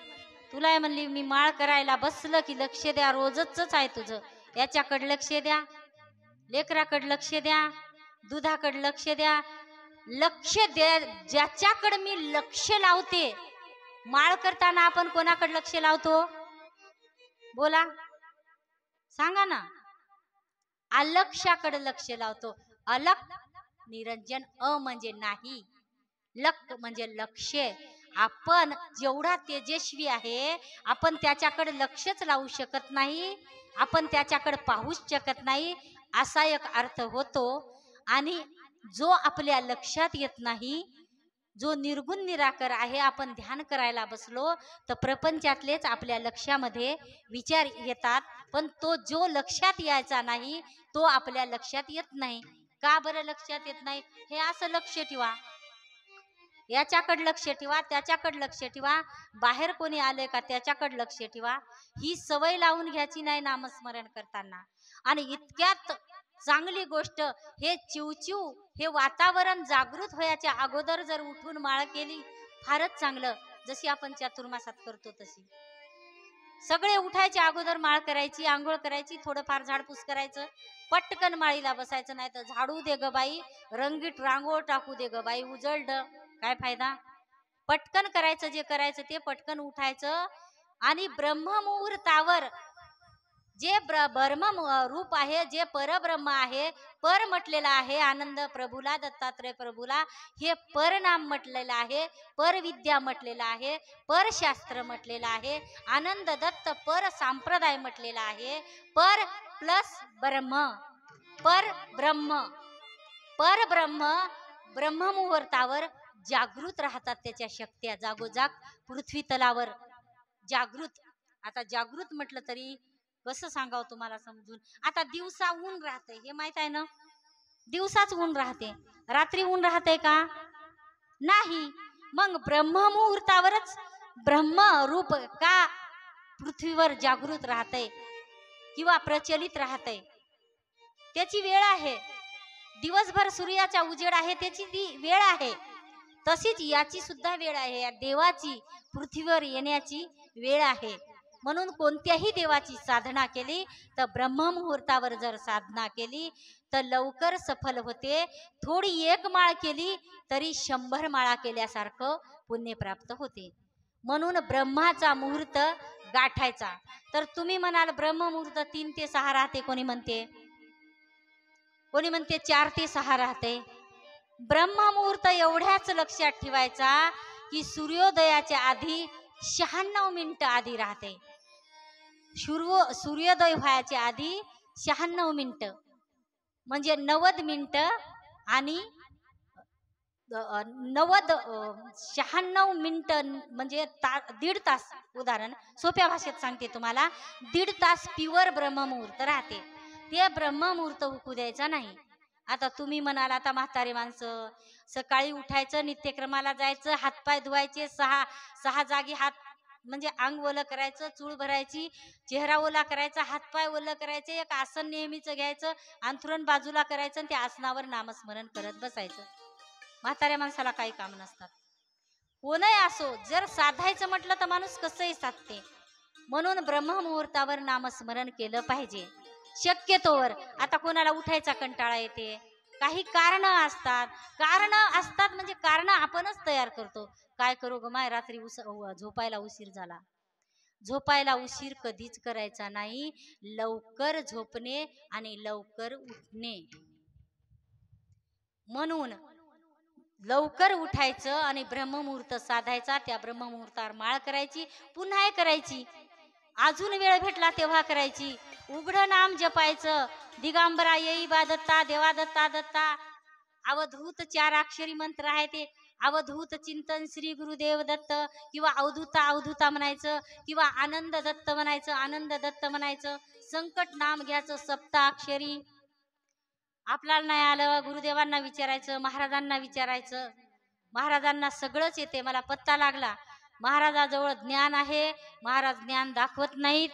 तुला म्हणली मी माळ करायला बसलं की लक्ष द्या, रोजच आहे तुझं, याच्याकडे लक्ष द्या, लेकराकडे लक्ष द्या, दुधाकडे लक्ष द्या. लक्ष द्या, ज्याच्याकडे मी लक्ष लावते. माळ करताना आपण कोणाकडे लक्ष लावतो? बोला, सांगा ना. अलक्षाकडे लक्ष लावतो. अलक निरंजन, अ म्हणजे नाही, लक म्हणजे लक्ष. आपण जेवढा तेजस्वी आहे, आपण त्याच्याकडे लक्षच लावू शकत नाही, आपण त्याच्याकडे पाहूच शकत नाही, असा एक अर्थ होतो. आणि जो आपल्या लक्षात येत नाही, जो निर्गुण निराकर आहे, आपण ध्यान करायला बसलो तर प्रपंचातलेच आपल्या लक्षामध्ये विचार येतात, पण तो जो लक्षात यायचा नाही तो आपल्या लक्षात येत नाही. का बरं लक्षात येत नाही? हे असं लक्ष ठेवा, याच्याकडे लक्ष ठेवा, त्याच्याकडे लक्ष ठेवा, बाहेर कोणी आले का त्याच्याकडे लक्ष ठेवा. ही सवय लावून घ्यायची नाही नामस्मरण करताना. आणि इतक्यात चांगली गोष्ट, हे चिवचिव, हे वातावरण जागृत व्हायच्या अगोदर जर उठून माळ केली, फारच चांगलं. जशी आपण चातुर्मासात करतो तशी सगळे उठायच्या अगोदर माळ करायची, आंघोळ करायची, थोडंफार झाडपूस करायचं, पटकन माळीला बसायचं. नाही तर झाडू दे ग बाई, रंगीत रांगोळ टाकू दे ग बाई, उजळड, काय फायदा? पटकन करायचं, जे करायचं ते पटकन उठायचं. आणि ब्रह्ममुहूर्तावर जे ब्रह्म रूप आहे, जे परब्रह्म आहे, पर म्हटलेला आहे आनंद प्रभूला, दत्तात्रय प्रभूला, हे परनाम म्हटलेलं आहे, परविद्या म्हटलेलं आहे, परशास्त्र म्हटलेलं आहे, आनंद दत्त पर संप्रदाय म्हटलेला आहे. पर प्लस ब्रह्म, पर ब्रह्म, पर ब्रह्म ब्रह्ममुहूर्तावर जागृत राहतात. त्याच्या शक्त्या जागोजाग पृथ्वी तलावर जागृत. आता जागृत म्हटलं तरी कसं सांगावं तुम्हाला समजून? आता दिवसा ऊन राहते, हे माहित आहे ना, दिवसाच ऊन राहते, रात्री ऊन राहते का? नाही. मग ब्रह्ममुहूर्तावरच ब्रह्म रूप का पृथ्वीवर जागृत राहते किंवा प्रचलित राहते? त्याची वेळ आहे. दिवसभर सूर्याचा उजेड आहे, त्याची ती वेळ आहे. तशीच याची सुद्धा वेळ आहे, या देवाची पृथ्वीवर येण्याची वेळ आहे. म्हणून कोणत्याही देवाची साधना केली तर ब्रह्ममुहूर्तावर जर साधना केली तर लवकर सफल होते. थोडी एक माळ केली तरी 100 माळा केल्यासारखं पुण्य प्राप्त होते. म्हणून ब्रह्माचा मुहूर्त गाठायचा. तर तुम्ही म्हणाल ब्रह्ममुहूर्त 3 ते 6 राहते, कोणी म्हणते कोणी म्हणते 4 ते 6 राहते. ब्रह्ममुहूर्त एवढ्याच लक्षात ठेवायचा की सूर्योदयाच्या आधी 96 मिनिटं आधी राहते. सूर्योदय व्हायच्या आधी 96 मिनिटं म्हणजे 90 मिनिटं आणि 96 मिनिटं म्हणजे दीड तास. उदाहरण सोप्या भाषेत सांगते तुम्हाला, दीड तास प्युअर ब्रह्ममुहूर्त राहते. ते ब्रह्ममुहूर्त हुकू द्यायचा नाही. आता तुम्ही म्हणाल, आता म्हातारे माणसं सकाळी उठायचं, नित्यक्रमाला जायचं, हातपाय धुवायचे, 6 जागी हात म्हणजे अंग ओलं करायचं, चूळ भरायची, चेहरा ओला करायचा, हातपाय ओलं करायचे, एक आसन नेहमीचं घ्यायचं, अंथरुण बाजूला करायचं आणि त्या आसनावर नामस्मरण करत बसायचं. म्हाताऱ्या माणसाला काही काम नसतात. कोणही असो, जर साधायचं म्हटलं तर माणूस कसंही साधते. म्हणून ब्रह्ममुहूर्तावर नामस्मरण केलं पाहिजे शक्यतोवर. आता कोणाला उठायचा कंटाळा येते, काही कारण असतात म्हणजे कारण आपणच तयार करतो. काय करू ग माय, रात्री झोपायला उशीर झाला. झोपायला उशीर कधीच करायचा नाही. लवकर झोपणे आणि लवकर उठणे. म्हणून लवकर उठायचं आणि ब्रह्ममुहूर्त साधायचा. त्या ब्रह्ममुहूर्तावर माळ करायची, पुन्हा करायची, अजून वेळ भेटला तेव्हा करायची. उघडं नाम जपायचं. दिगंबरा येई बा दत्ता, देवा दत्ता दत्ता. अवधूत 4 अक्षरी मंत्र आहे ते. अवधूत चिंतन श्री गुरुदेव दत्त, किंवा अवधूता म्हणायचं, किंवा आनंद दत्त म्हणायचं, आनंद दत्त म्हणायचं. संकट नाम घ्यायचं 7 आपल्याला नाही आलं, गुरुदेवांना विचारायचं, महाराजांना विचारायचं. महाराजांना सगळंच येते, मला पत्ता लागला. महाराजाजवळ ज्ञान आहे, महाराज ज्ञान दाखवत नाहीत.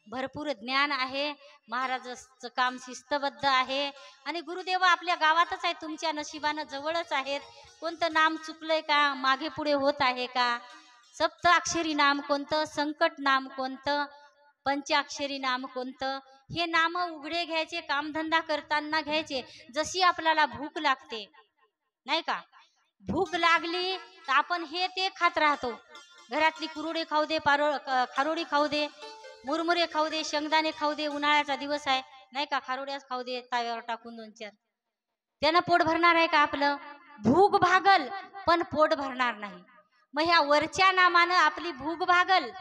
भरपूर ज्ञान आहे, महाराजाचं काम शिस्तबद्ध आहे. आणि गुरुदेव आपल्या गावातच आहे, तुमच्या नशिबानं जवळच आहेत. कोणतं नाम चुकलंय का, मागे पुढे होत आहे का? 7 नाम कोणतं, संकट नाम कोणतं, 5 नाम कोणतं? हे नाम उघडे घ्यायचे, कामधंदा करताना घ्यायचे. जशी आपल्याला भूक लागते नाही का, भूक लागली तर आपण हे ते खात राहतो. घरातली कुरुडे खाऊ दे, खारोडी खाऊ दे, मुरमुरे खाऊ दे, शेंगदाणे खाऊ दे. उन्हाळ्याचा दिवस आहे नाही का, खारोड्याच खाऊ दे ताव्यावर टाकून 2-4. त्यानं पोट भरणार आहे का आपलं? भूक भागल पण पोट भरणार नाही. मग ह्या वरच्या नामानं आपली भूक भागल,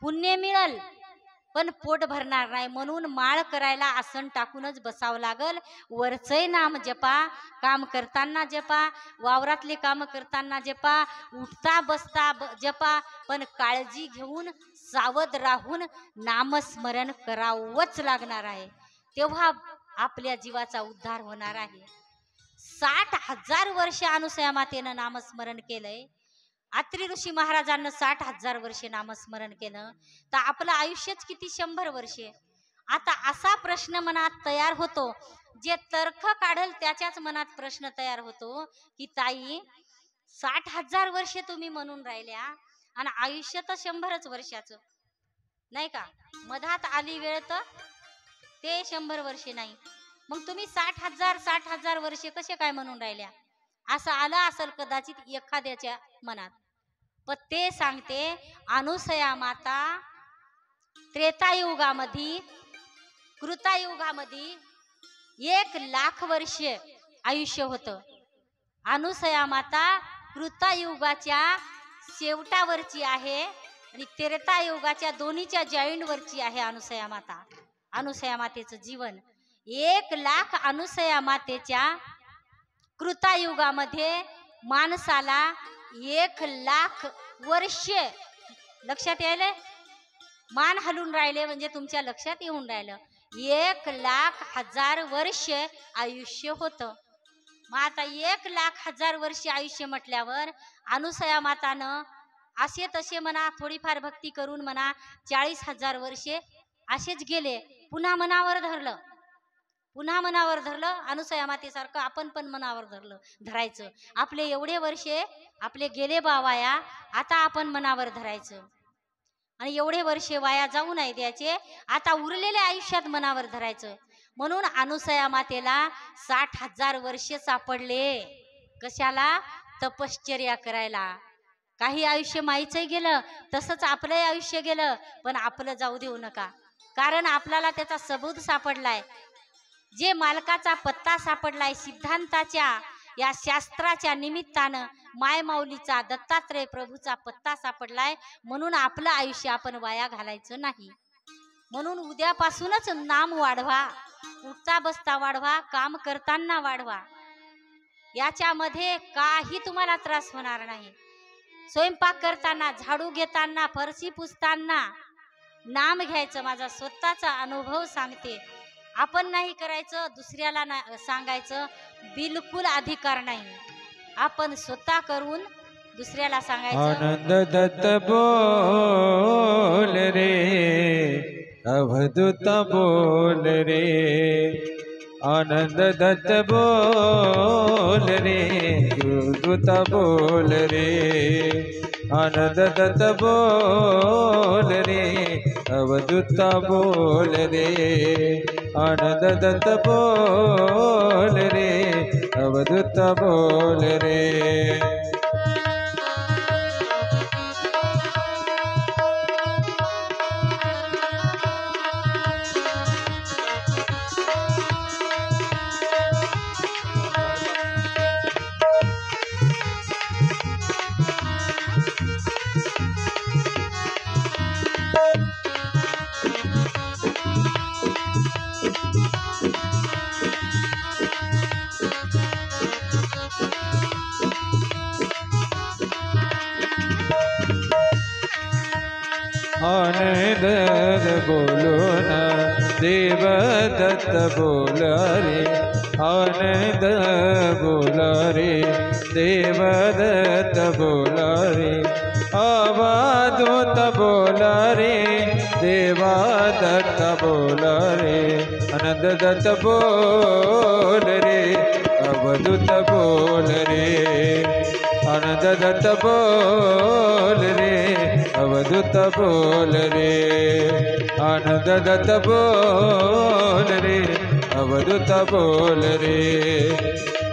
पुण्य मिळल, पण पोट भरणार नाही. म्हणून माळ करायला आसन टाकूनच बसावं लागल. वरचंही नाम जपा, काम करताना जपा, वावरातले काम करताना जपा, उठता बसता जपा, पण काळजी घेऊन सावध राहून नामस्मरण करावंच लागणार आहे. तेव्हा आपल्या जीवाचा उद्धार होणार आहे. 60,000 वर्ष अनुसया मातेनं नामस्मरण केलंय. अत्रि ऋषी महाराजांना 60,000 वर्षे नामस्मरण केलं, तर आपलं आयुष्यच किती, 100 वर्षे. आता असा प्रश्न मनात तयार होतो, जे तर्क काढल त्याच्याच मनात प्रश्न तयार होतो की ताई 60,000 वर्षे तुम्ही म्हणून राहिल्या आणि आयुष्य तर 100च वर्षाचं नाही का, मधात आली वेळ तर ते 100 वर्षे नाही. मग तुम्ही 60,000 वर्षे कसे काय म्हणून राहिल्या? असं आलं असेल कदाचित एखाद्याच्या मनात. पण ते सांगते, अनुसया माता त्रेतायुगामध्ये, कृतायुगामध्ये 1,00,000 वर्षे आयुष्य होतं. अनुसया माता कृतायुगाच्या शेवटावरची आहे आणि त्रेतायुगाच्या दोन्हीच्या जॉईंटवरची आहे अनुसया माता. अनुसया मातेचं जीवन 1,00,000 अनुसया मातेच्या कृतायुगामध्ये माणसाला 1,00,000 वर्षे, लक्षात यायले, मान हलून राहिले म्हणजे तुमच्या लक्षात येऊन राहिलं, 1,00,000 वर्ष आयुष्य होतं. मग आता 1,00,000 वर्ष आयुष्य म्हटल्यावर अनुसया मातानं असे तसे म्हणा, थोडीफार भक्ती करून म्हणा 40,000 वर्षे असेच गेले. पुन्हा मनावर धरलं अनुसया मातेसारखं आपण पण मनावर धरायचं. आपले एवढे वर्षे आपले गेले बावाया, आता आपण मनावर धरायचं आणि एवढे वर्षे वाया जाऊ नाही द्यायचे. आता उरलेल्या आयुष्यात मनावर धरायचं. म्हणून अनुसया मातेला 60,000 वर्षे सापडले. कशाला? तपश्चर्या करायला. काही आयुष्य माईचंही गेलं, तसंच आपलंही आयुष्य गेलं, पण आपलं जाऊ देऊ नका, कारण आपल्याला त्याचा सबूत सापडलाय. जे मालकाचा पत्ता सापडलाय सिद्धांताच्या या शास्त्राच्या निमित्तानं मायमाऊलीचा दत्तात्रय प्रभूचा पत्ता सापडलाय, म्हणून आपलं आयुष्य आपण वाया घालायचं नाही. म्हणून उद्यापासूनच नाम वाढवा, उठता बसता वाढवा, काम करताना वाढवा. याच्यामध्ये काही तुम्हाला त्रास होणार नाही. स्वयंपाक करताना, झाडू घेताना, फरशी पुसताना नाम घ्यायचं. माझा स्वतःचा अनुभव सांगते. आपण नाही करायचं, दुसऱ्याला सांगायचं बिलकुल अधिकार नाही. आपण स्वतः करून दुसऱ्याला सांगायचं. आनंद दत्त बोल रे, अवधूत बोल रे, आनंद दत्त बोल रे, दूत बोल रे, आनंद दत्त बोल रे, अवधूत बोल रे, आनंद दत्त बोल रे, अवधूत बोल रे. आनंद बोलो ना देव दत्त बोल रे, आनंद बोल रे, देव दत्त बोल रे, अवधूत बोल रे, देवा दत्त बोल रे, आनंद दत्त बोल रे, अवधूत बोल रे, आनंद दत्त बोल रे, अवधूत बोल रे, आनंद दत्त बोल रे, अवधूत बोल रे,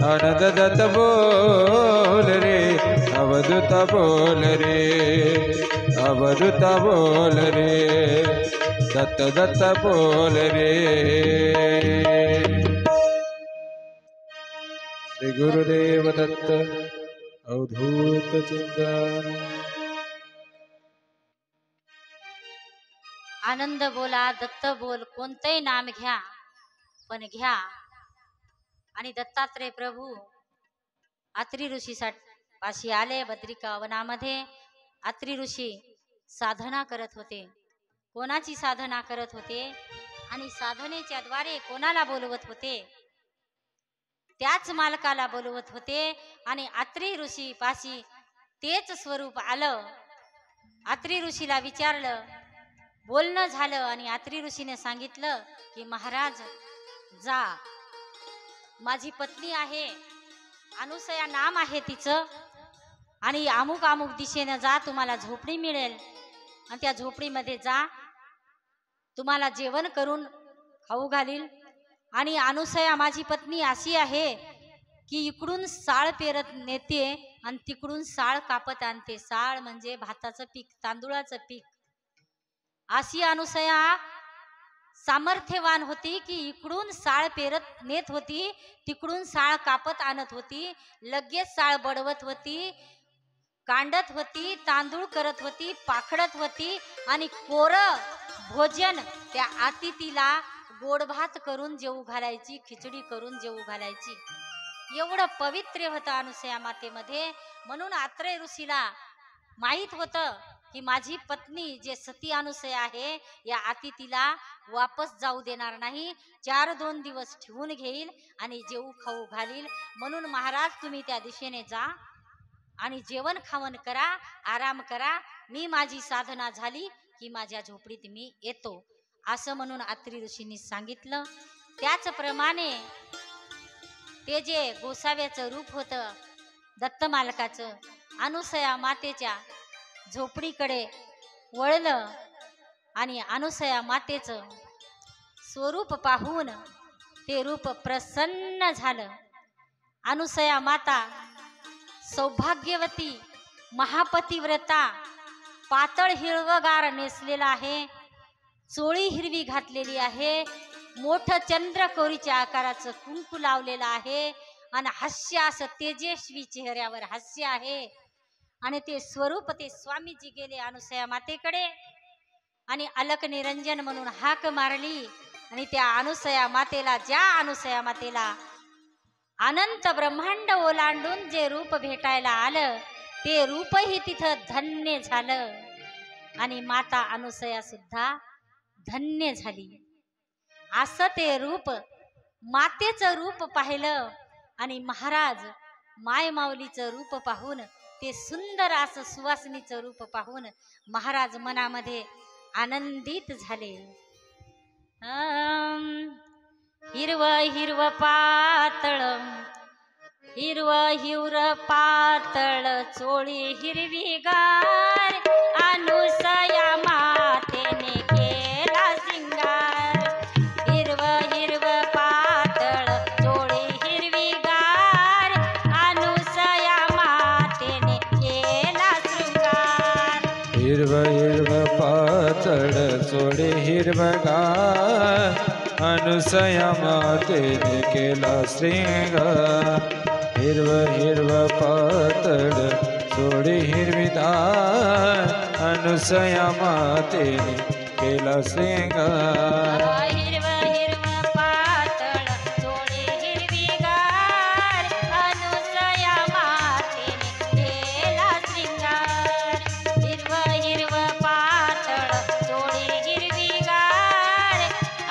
आनंद दत्त बोल रे, अवधूत बोल रे, अवधूत बोल रे, दत्त दत्त बोल रे. श्री गुरुदेव दत्त अवधूत चिंतन. आनंद बोला, दत्त बोल, कोणतंही नाम घ्या, पण घ्या. आणि दत्तात्रय प्रभू अत्री ऋषी पाशी आले. बद्रिका वनामध्ये अत्री ऋषी साधना करत होते. कोणाची साधना करत होते आणि साधनेच्या द्वारे कोणाला बोलवत होते? त्याच मालकाला बोलवत होते. आणि अत्री ऋषी पाशी तेच स्वरूप आलं. अत्री ऋषीला विचारलं, बोलणं झालं आणि अत्री ऋषीने सांगितलं की महाराज जा, माझी पत्नी आहे, अनुसया नाम आहे तिचं, आणि अमुक अमुक दिशेनं जा, तुम्हाला झोपडी मिळेल आणि त्या झोपडीमध्ये जा, तुम्हाला जेवण करून खाऊ घालील. आणि अनुसया माझी पत्नी अशी आहे की इकडून साळ पेरत नेते आणि तिकडून साळ कापत आणते. साळ म्हणजे भाताचं पीक, तांदूळाचं पीक. अशी अनुसया सामर्थ्यवान होती की इकडून साळ पेरत नेत होती, तिकडून साळ कापत आणत होती, लगेच साळ बडवत होती, कांडत होती, तांदूळ करत होती, पाखडत होती आणि कोरं भोजन त्या अतिथीला गोड भात करून जेवू घालायची, खिचडी करून जेवू घालायची. एवढं पवित्र होतं अनुसया मातेमध्ये. म्हणून अत्रेय ऋषीला माहित होतं की माझी पत्नी जे सती अनुसया आहे या अतिथीला वापस जाऊ देणार नाही, 4-2 दिवस ठेवून घेईल आणि जेवू खाऊ घालील. म्हणून महाराज तुम्ही त्या दिशेने जा आणि जेवण खावण करा, आराम करा, मी माझी साधना झाली की माझ्या झोपडीत मी येतो, असं म्हणून अत्री ऋषींनी सांगितलं. त्याचप्रमाणे ते जे गोसाव्याचं रूप होतं दत्त मालकाचं, अनुसया मातेच्या झोपडीकडे वळलं आणि अनुसया मातेचं स्वरूप पाहून ते रूप प्रसन्न झालं. अनुसया माता सौभाग्यवती, महापतिव्रता, पातळ हिरवगार नेसलेला आहे, चोळी हिरवी घातलेली आहे, मोठं चंद्रकोरीच्या आकाराचं कुंकू लावलेलं आहे आणि हास्य असं तेजस्वी चेहऱ्यावर हास्य आहे. आणि ते स्वरूप ते स्वामीजी गेले अनुसया मातेकडे आणि अलक निरंजन म्हणून हाक मारली. आणि त्या अनुसया मातेला, ज्या अनुसया मातेला अनंत ब्रह्मांड ओलांडून जे रूप भेटायला आलं ते रूपही तिथं धन्य झालं. आणि माता अनुसया सुद्धा धन्य झाली. असं ते रूप, मातेचं रूप पाहिलं आणि महाराज माय माऊलीचं रूप पाहून, ते सुंदर असं सुवासिनीचं रूप पाहून महाराज मनामध्ये आनंदित झाले. हिरव हिरव पातळ, हिरव हिवर पातळ चोळी हिरवीगार, अनुसया मातेने केला सिंगार. हिरव हिरव पातळ चोळी हिरवीगार, अनुसया मातेने केला शृंगार. हिरव हिरव पातळ चोळी हिरवगार, अनुसया मातेने केला श्रृंगार. हिरव हिरव पातळ चोळी हिरवीदार, अनुसया मातेने केला श्रृंगार. हिरव हिरव पातळ चोळी हिरवीगार, अनुसया मातेने केला शृंगार. हिरव हिरव पातळ चोळी हिरवीगार,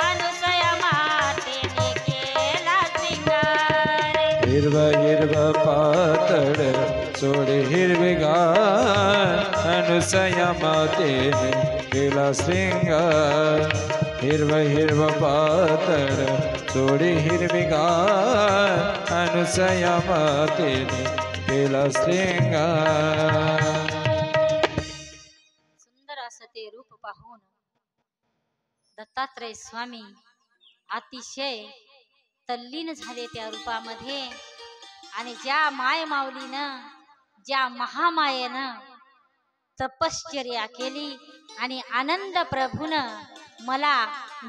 अनुसया मातेने केला शृंगार. हिरव हिरव पातळ चोळी हिरवीगार, अनुसया मातेने केला श्रृंगार. हिरव हिरव पातळ चोळी हिरवीगार, अनुसया मातेने केला श्रृंगार. सुंदर असं ते रूप पाहून दत्तात्रय स्वामी अतिशय तल्लीन झाले त्या रूपामध्ये. आणि ज्या माय माऊलीनं, ज्या महामायेनं तपश्चर्या केली आणि आनंद प्रभूनं मला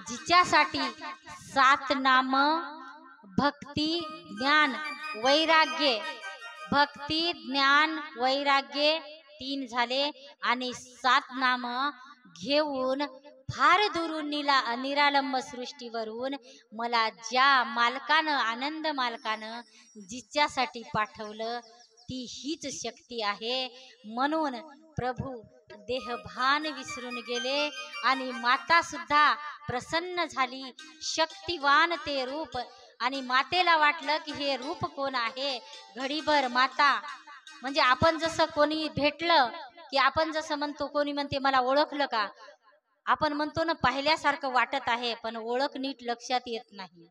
जिच्यासाठी 7 नाम भक्ती ज्ञान वैराग्य, भक्ती ज्ञान वैराग्य 3 झाले आणि 7 नाम घेऊन फार दुरून निरालंब सृष्टीवरून मला ज्या मालकानं, आनंद मालकानं जिच्यासाठी पाठवलं ती हीच शक्ती आहे. म्हणून प्रभू देहभान विसरून गेले आणि माता सुद्धा प्रसन्न झाली. शक्तिवान ते रूप. आणि मातेला वाटलं की हे रूप कोण आहे. घडीभर माता म्हणजे आपण जसं कोणी भेटलं की आपण जसं म्हणतो, कोणी म्हणते मला ओळखलं का, आपण म्हणतो ना पाहिल्यासारखं वाटत आहे, पण ओळख नीट लक्षात येत नाही.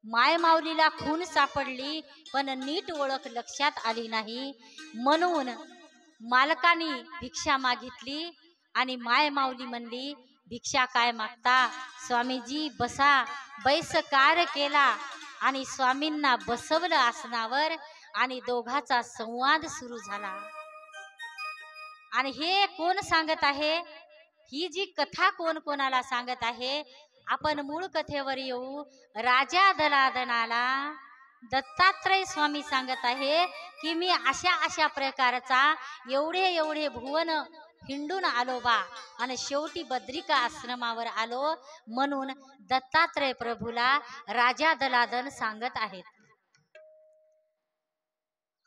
माय माऊलीला खून सापडली पण नीट ओळख लक्षात आली नाही. म्हणून मालकानी भिक्षा मागितली आणि माय माऊली म्हणली, भिक्षा काय मागता स्वामीजी, बसा. बैसकार केला आणि स्वामींना बसवलं आसनावर आणि दोघाचा संवाद सुरू झाला. आणि हे कोण सांगत आहे, ही जी कथा कोण कोणाला सांगत आहे, आपण मूळ कथेवर येऊ. राजा दलादनाला दत्तात्रय स्वामी सांगत आहे की मी अशा अशा प्रकारचा एवढे भुवन हिंडून आलो बा आणि शेवटी बद्रिका आश्रमावर आलो. म्हणून दत्तात्रय प्रभूला राजा दलादन सांगत आहेत.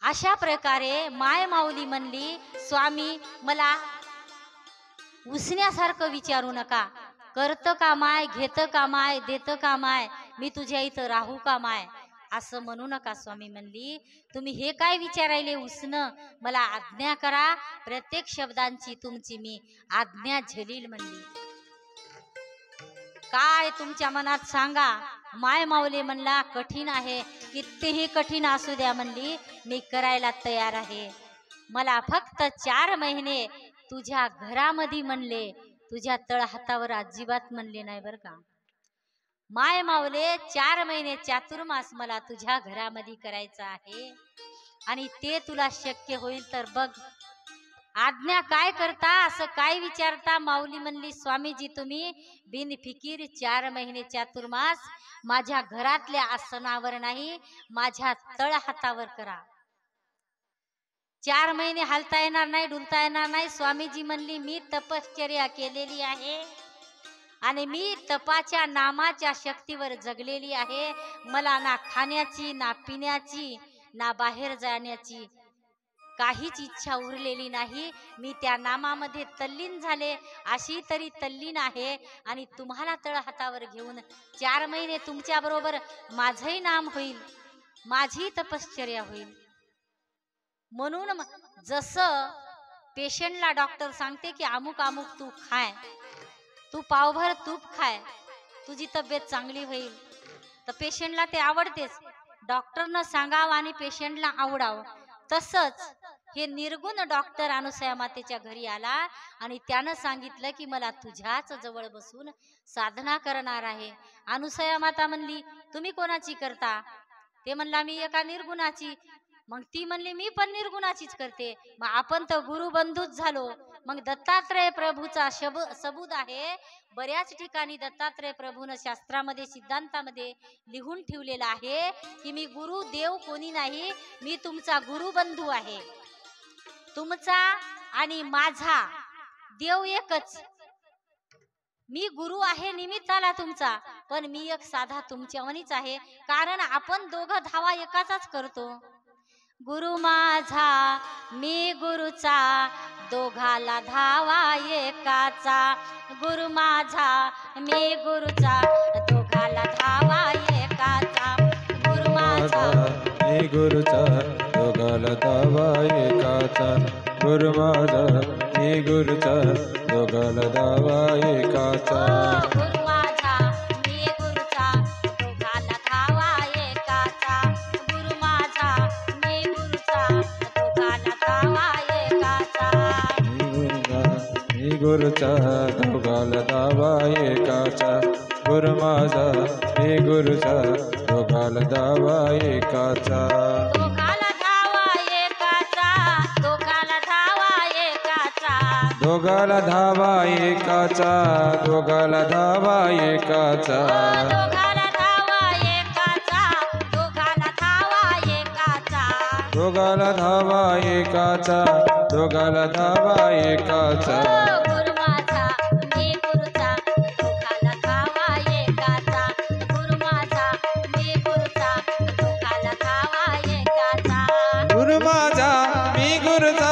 अशा प्रकारे माय माऊली म्हणली, स्वामी मला उसण्यासारखं विचारू नका. करतं का माय, घेतं का माय, देतं का माय, मी तुझ्या इथं राहू का माय, असं म्हणू नका. स्वामी म्हणली, तुम्ही हे काय विचारायले उसनं, मला आज्ञा करा. प्रत्येक शब्दांची तुमची मी आज्ञा झेलील म्हणली. काय तुमच्या मनात सांगा. माय माऊली म्हणला, कठीण आहे, कितीही कठीण असू द्या म्हणली, मी करायला तयार आहे. मला फक्त 4 महिने तुझ्या घरामध्ये म्हणले, तुझ्या तळहातावर अजिबात म्हणले नाही बरं का. माय माऊले 4 महिने चातुर्मास मला तुझ्या घरामध्ये करायचं आहे आणि ते तुला शक्य होईल तर बघ. आज्ञा काय करता असं काय विचारता? माऊली म्हणली, स्वामीजी तुम्ही बिनफिकीर 4 महिने चातुर्मास माझ्या घरातल्या आसनावर नाही, माझ्या तळ हातावर करा. 4 महिने हालता येणार नाही, डुलता येणार नाही. स्वामीजी म्हणली, मी तपश्चर्या केलेली आहे आणि मी तपाच्या नामाच्या शक्तीवर जगलेली आहे. मला ना खाण्याची, ना पिण्याची, ना बाहेर जाण्याची काहीच इच्छा उरलेली नाही. मी त्या नामामध्ये तल्लीन झाले, अशी तरी तल्लीन आहे. आणि तुम्हाला तळ हातावर घेऊन 4 महिने तुमच्या बरोबर माझंही नाम होईल, माझी तपश्चर्या होईल. म्हणून जसं पेशंटला डॉक्टर सांगते की अमुक अमुक तू खाय, तू पावभर तूप खाय, तुझी तब्येत चांगली होईल, तर पेशंटला ते आवडतेच. डॉक्टरनं सांगावं आणि पेशंटला आवडावं. तसंच हे निर्गुण डॉक्टर अनुसया मातेच्या घरी आला आणि त्यानं सांगितलं की मला तुझ्याच जवळ बसून साधना करणार आहे. अनुसया माता म्हणली, तुम्ही कोणाची करता? ते म्हणला, मी एका निर्गुणाची. मग ती म्हणली, मी पण निर्गुणाचीच करते. मग आपण तर गुरुबंधूच झालो. मग दत्तात्रय प्रभूचा सबूत आहे. बऱ्याच ठिकाणी दत्तात्रय प्रभून शास्त्रामध्ये, सिद्धांतामध्ये लिहून ठेवलेलं आहे की मी गुरु देव कोणी नाही, मी तुमचा गुरुबंधू आहे. तुमचा आणि माझा देव एकच. मी गुरु आहे निमित्ताला तुमचा, पण मी एक साधा तुमच्यावानीच आहे. कारण आपण दोघं धावा एकाचाच करतो. गुरु माझा मी गुरुचा, दोघाला धावा एकाचा. गुरु माझा मी गुरुचा, दोघाला धावा एकाचा. गुरु माझा मी गुरुचा, दोघाला धावा एकाचा. गुरु माझा मी गुरुचा, दोघाला धावा एकाचा. गुरु माझा मी गुरुचा, दोघाला धावा एकाचा. गुरु माझा मी गुरुचा, दोघाला धावा एकाचा. मी गुरुचा, दोघाला धावा एकाचा. गुरु माझा मी गुरुचा, दोघाला धावा एकाचा. दोघाला धावा एकाचा, दोघाला धावा एकाचा. दोघाला धावा एकाचा, दोघाला धावा एकाचा. दोघाला धावा एकाचा, दोघाला धावा एकाचा. दोघाला धावा एकाचा, दोघाला धावा एकाचा. गुरु माझा मी गुरुचा, दोघाला धावा एकाचा. गुरु माझा मी गुरुचा, दोघाला धावा एकाचा. गुरु माझा मी गुरुचा,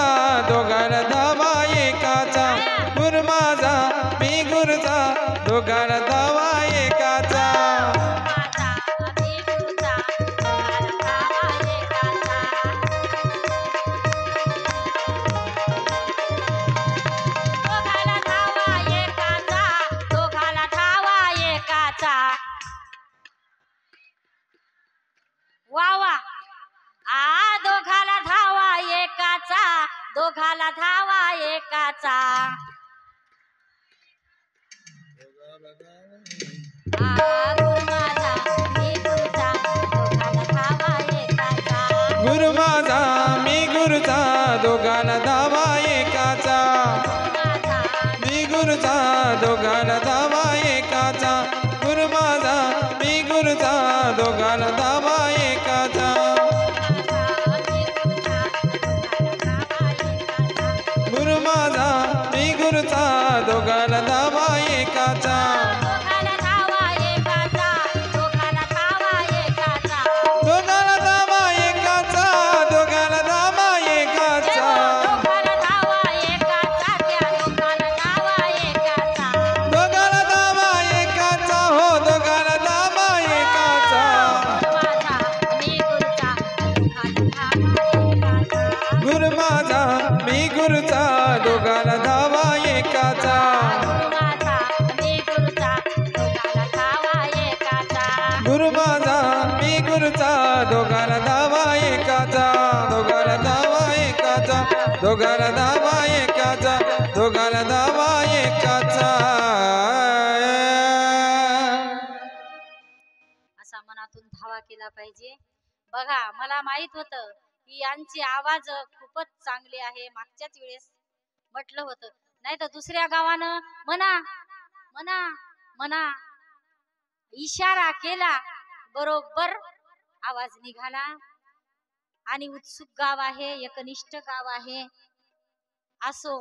दोघाला धावा एकाचा. गुरु माझा मी गुरुचा, दोघाला धावा एकाचा. माझा मी गुरुचा, दोघाला धावा एकाचा. दोघाला धावा एकाचा, दोघाला धावा एकाचा. वा वा. दोघाला धावा एकाचा, दोघाला धावा एकाचा. गुरु माझा मी गुरुचा, दोघाला धावा एकाचा. गुरु माझा मी गुरुचा, दोघाला धावा एकाचा. माझा मी गुरुचा, दोघाला धावा एकाचा. गुरु माझा मी गुरुचा, दोघाला धावा एकाचा. गुरु माझा मी गुरुचा, दोघाला धावा एकाचा. दोघाला धावा एकाचा, दोघाला धावा एकाचा. दोघाला धावा एकाचा, दोघाला धावा एकाचा. दोघाला धावा एकाचा, त्या दोघाला धावा एकाचा. दोघाला धावा एकाचा, हो दोघाला धावा एकाचा. माझा मी गुरुचा, दोघाला धावा एकाचा. गुरु माझा मी गुरुचा, दोघाला धावा एकाचा. गुरु माझा मी गुरुचा, दोघाला धावा एकाचा. गुरु माझा मी गुरुचा, दोघाला धावा एकाचा. दोघाला धावा एकाचा, दोघाला धावा एकाचा. असा मनातून धावा केला पाहिजे. बघा, मला माहित होतं की यांचे आवाज खूपच चांगले आहे. मागच्याच वेळेस म्हटलं होतं. नाही तर दुसऱ्या गावानं म्हणा म्हणा म्हणा इशारा केला बरोबर आवाज निघाला. आणि उत्सुक गाव आहे, एकनिष्ठ गाव आहे. असो,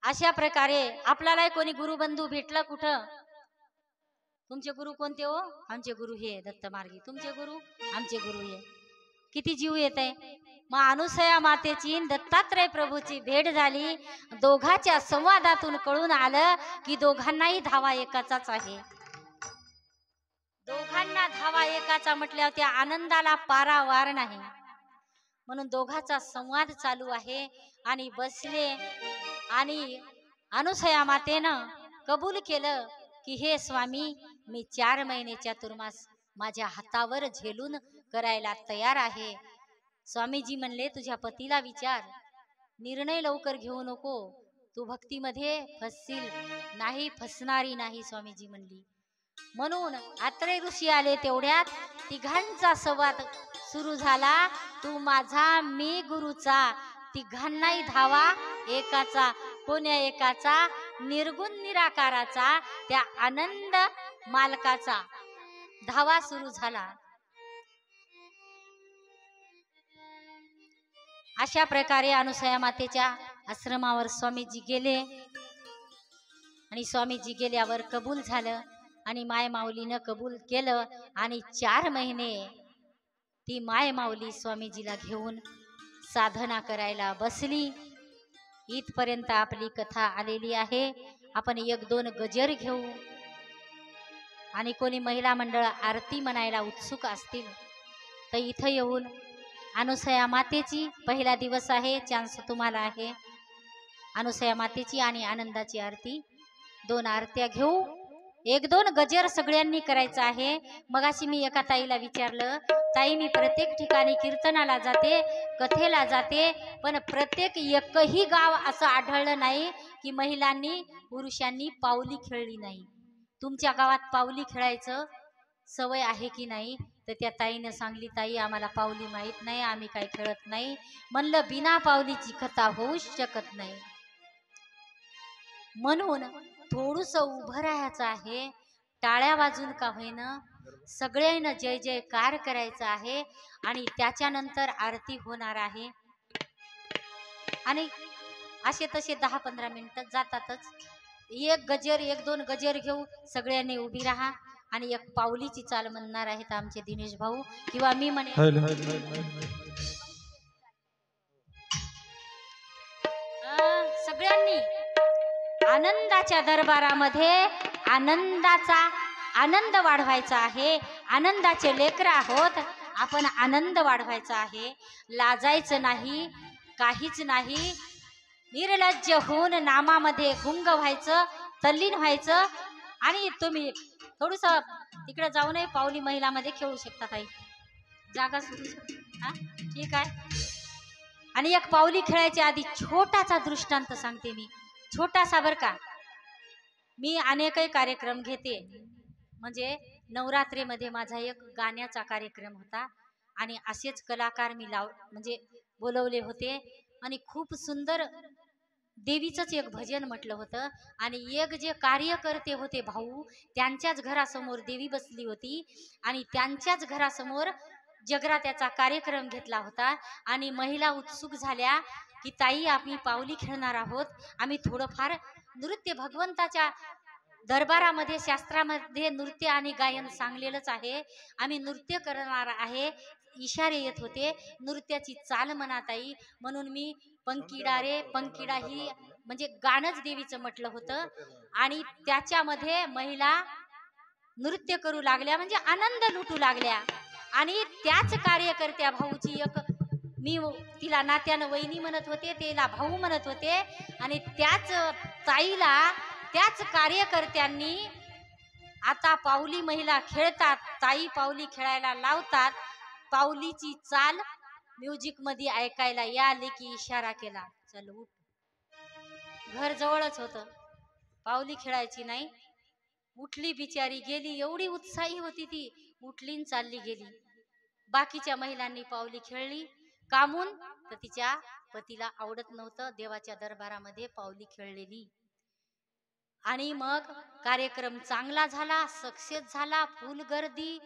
अशा प्रकारे आपल्याला कोणी गुरुबंधू भेटला कुठं? तुमचे गुरु कोणते हो? आमचे गुरु हे दत्त मार्गी. तुमचे गुरु? आमचे गुरु हे. किती जीव येत आहे. मग अनुसया मातेची दत्तात्रय प्रभूची भेट झाली. दोघांच्या संवादातून कळून आलं की दोघांनाही धावा एकाचाच आहे. दोघांना धावा एकाचा म्हटल्यावर त्या आनंदाला पारावार नाही. म्हणून दोघांचा संवाद चालू आहे. आणि बसले आणि अनुसया मातेनं कबूल केलं की हे स्वामी, मी 4 महिने चातुर्मास माझ्या हातावर झेलून करायला तयार आहे. स्वामीजी म्हणले, तुझ्या पतीला विचार, निर्णय लवकर घेऊ नको, तू भक्तीमध्ये फसशील. नाही, फसणारी नाही, स्वामीजी म्हणली. म्हणून आत्रेय ऋषी आले. तेवढ्यात तिघांचा संवाद सुरू झाला. तू माझा, मी गुरुचा. तिघांनाही धावा एकाचा. कोण्या एकाचा? निर्गुण निराकाराचा, त्या आनंद मालकाचा धावा सुरू झाला. अशा प्रकारे अनुसया मातेच्या आश्रमावर स्वामीजी गेले. आणि स्वामीजी गेल्यावर कबूल झालं. आणि माय माऊलीनं कबूल केलं. आणि 4 महिने ती माय माऊली स्वामीजीला घेऊन साधना करायला बसली. इथपर्यंत आपली कथा आलेली आहे. आपण 1-2 गजर घेऊ. आणि कोणी महिला मंडळ आरती म्हणायला उत्सुक असतील तर इथं येऊन अनुसया मातेची पहिला दिवस आहे, चान्स तुम्हाला आहे. अनुसया मातेची आणि आनंदाची आरती, 2 आरत्या घेऊ. 1-2 गजर सगळ्यांनी करायचं आहे. मगाशी मी एका ताईला विचारलं, ताई मी प्रत्येक ठिकाणी कीर्तनाला जाते, कथेला जाते, पण प्रत्येक एकही गाव असं आढळलं नाही की महिलांनी पुरुषांनी पावली खेळली नाही. तुमच्या गावात पावली खेळायचं सवय आहे की नाही? तर त्या ताईनं सांगली, ताई आम्हाला पावली माहीत नाही, आम्ही काही खेळत नाही. म्हणलं बिना पावलीची कथा होऊच शकत नाही. म्हणून थोडंसं उभं राहायचं आहे. टाळ्या वाजून का होईना सगळ्यांना जय जयकार करायचा आहे. आणि त्याच्यानंतर आरती होणार आहे. आणि असे तसे 10-15 मिनिटं जातातच. 1 गजर 1-2 गजर घेऊ. सगळ्यांनी उभी राहा. आणि 1 पावलीची चाल म्हणणार आहेत आमचे दिनेश भाऊ, किंवा मी म्हणे सगळ्यांनी आनंदाच्या दरबारामध्ये आनंदाचा आनंद वाढवायचा आहे. आनंदाचे लेकर आहोत आपण, आनंद वाढवायचा आहे. लाजायचं नाही, काहीच नाही. निर्लज्ज होऊन नामामध्ये गुंग व्हायचं, तल्लीन व्हायचं. आणि तुम्ही थोडस तिकडे जाऊ नये, पावली महिलामध्ये खेळू शकता ताई, जागा सुरू. हा ठीक आहे. आणि 1 पावली खेळायच्या आधी छोटासा दृष्टांत सांगते मी, छोटासा बर का. मी अनेकही कार्यक्रम घेते. म्हणजे नवरात्रीमध्ये माझा एक गाण्याचा कार्यक्रम होता. आणि असेच कलाकार मी म्हणजे बोलवले होते. आणि खूप सुंदर देवीचंच एक भजन म्हटलं होतं. आणि एक जे कार्यकर्ते होते भाऊ, त्यांच्याच घरासमोर देवी बसली होती. आणि त्यांच्याच घरासमोर जगरात्याचा कार्यक्रम घेतला होता. आणि महिला उत्सुक झाल्या की ताई आम्ही पावली खेळणार आहोत, आम्ही थोडंफार नृत्य, भगवंताच्या दरबारामध्ये शास्त्रामध्ये नृत्य आणि गायन सांगलेलंच आहे, आम्ही नृत्य करणार आहे. इशारे येत होते, नृत्याची चाल म्हणा ताई. म्हणून मी पंकिडा रे पंकिडा ही म्हणजे गाणंच देवीचं म्हटलं होतं. आणि त्याच्यामध्ये महिला नृत्य करू लागल्या, म्हणजे आनंद लुटू लागल्या. आणि त्याच कार्यकर्त्या भाऊची एक, मी तिला नात्यानं वहिनी म्हणत होते, तिला भाऊ म्हणत होते. आणि त्याच ताईला त्याच कार्यकर्त्यांनी आता पावली महिला खेळतात, ताई पावली खेळायला लावतात. पावलीची चाल म्युझिक मध्ये ऐकायला याले की इशारा केला, चल उठ. घर जवळच होतं, पावली खेळायची नाही. उठली बिचारी, गेली. एवढी उत्साही होती ती, उठली चालली गेली. बाकीच्या महिलांनी पावली खेळली. कामून तर तिच्या पतीला आवडत नव्हतं देवाच्या दरबारामध्ये पावली खेळलेली. आणि मग कार्यक्रम चांगला झाला, सक्सेस झाला, फुल गर्दी.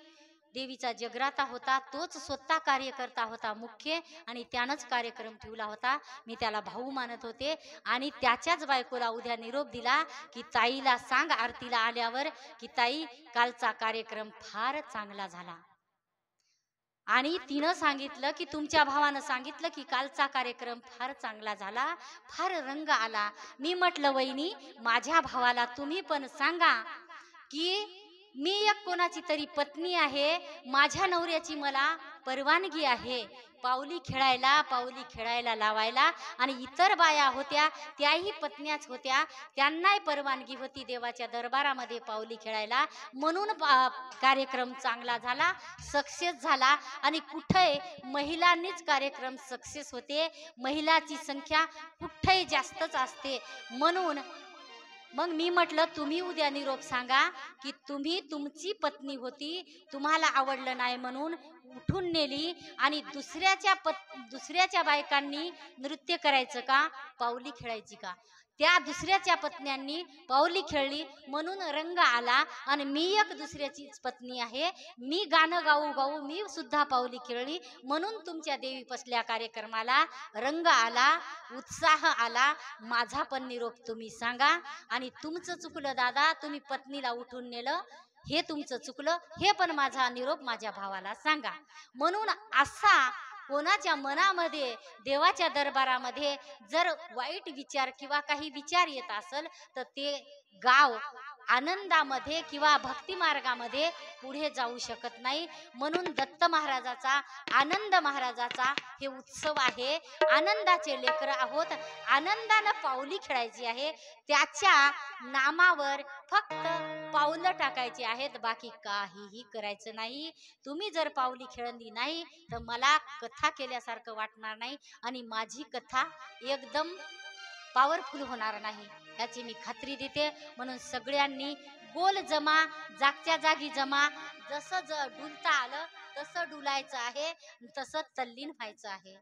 देवीचा जगराता होता, तोच स्वतः कार्यकर्ता होता मुख्य, आणि त्यानंच कार्यक्रम ठेवला होता. मी त्याला भाऊ मानत होते. आणि त्याच्याच बायकोला उद्या निरोप दिला की ताईला सांग आरतीला आल्यावर की ताई कालचा कार्यक्रम फार चांगला झाला. आणि तिनं सांगितलं की तुमच्या भावानं सांगितलं की कालचा कार्यक्रम फार चांगला झाला, फार रंग आला. मी म्हटलं वहिनी माझ्या भावाला तुम्ही पण सांगा की मी एक कोणाची तरी पत्नी आहे, माझ्या नवऱ्याची मला परवानगी आहे पावली खेळायला लावायला. आणि इतर बाया होत्या त्याही पत्न्याच होत्या, त्यांनाही परवानगी होती देवाच्या दरबारामध्ये पावली खेळायला. म्हणून कार्यक्रम चांगला झाला, सक्सेस झाला. आणि कुठे महिलांनीच कार्यक्रम सक्सेस होते, महिलाची संख्या कुठेही जास्तच असते. म्हणून मग मी म्हटलं तुम्ही उद्या निरोप सांगा की तुम्ही तुमची पत्नी होती, तुम्हाला आवडलं नाही म्हणून उठून नेली आणि दुसऱ्याच्या बायकांनी नृत्य करायचं का, पावली खेळायची का. त्या दुसऱ्याच्या पत्न्यांनी पावली खेळली म्हणून रंग आला. आणि मी एक दुसऱ्याचीच पत्नी आहे, मी गाणं गाऊ मी सुद्धा पावली खेळली म्हणून तुमच्या देवी पसल्या कार्यक्रमाला रंग आला, उत्साह आला. माझा पण निरोप तुम्ही सांगा. आणि तुमचं चुकलं दादा, तुम्ही पत्नीला उठून नेलं, हे तुमचं चुकलं, हे पण माझा निरोप माझ्या भावाला सांगा. म्हणून असा कोणाच्या मनामध्ये देवाच्या दरबारामध्ये जर वाईट विचार किंवा काही विचार येत असेल तर ते गाव आनंदामध्ये किंवा भक्ती मार्गामध्ये पुढे जाऊ शकत नाही. म्हणून दत्त महाराजाचा, आनंद महाराजाचा हे उत्सव आहे. आनंदाचे लेकर आहोत, आनंदानं पावली खेळायची आहे. त्याच्या नामावर फक्त पावलं टाकायची आहेत, बाकी काहीही करायचं नाही. तुम्ही जर पावली खेळली नाही तर मला कथा केल्यासारखं वाटणार नाही आणि माझी कथा एकदम पॉवरफुल होणार नाही, याची मी खात्री देते. म्हणून सगळ्यांनी गोल जमा, जागच्या जागी जमा. जसं डुलता आलं तसं डुलायचं आहे, तसं तल्लीन व्हायचं आहे.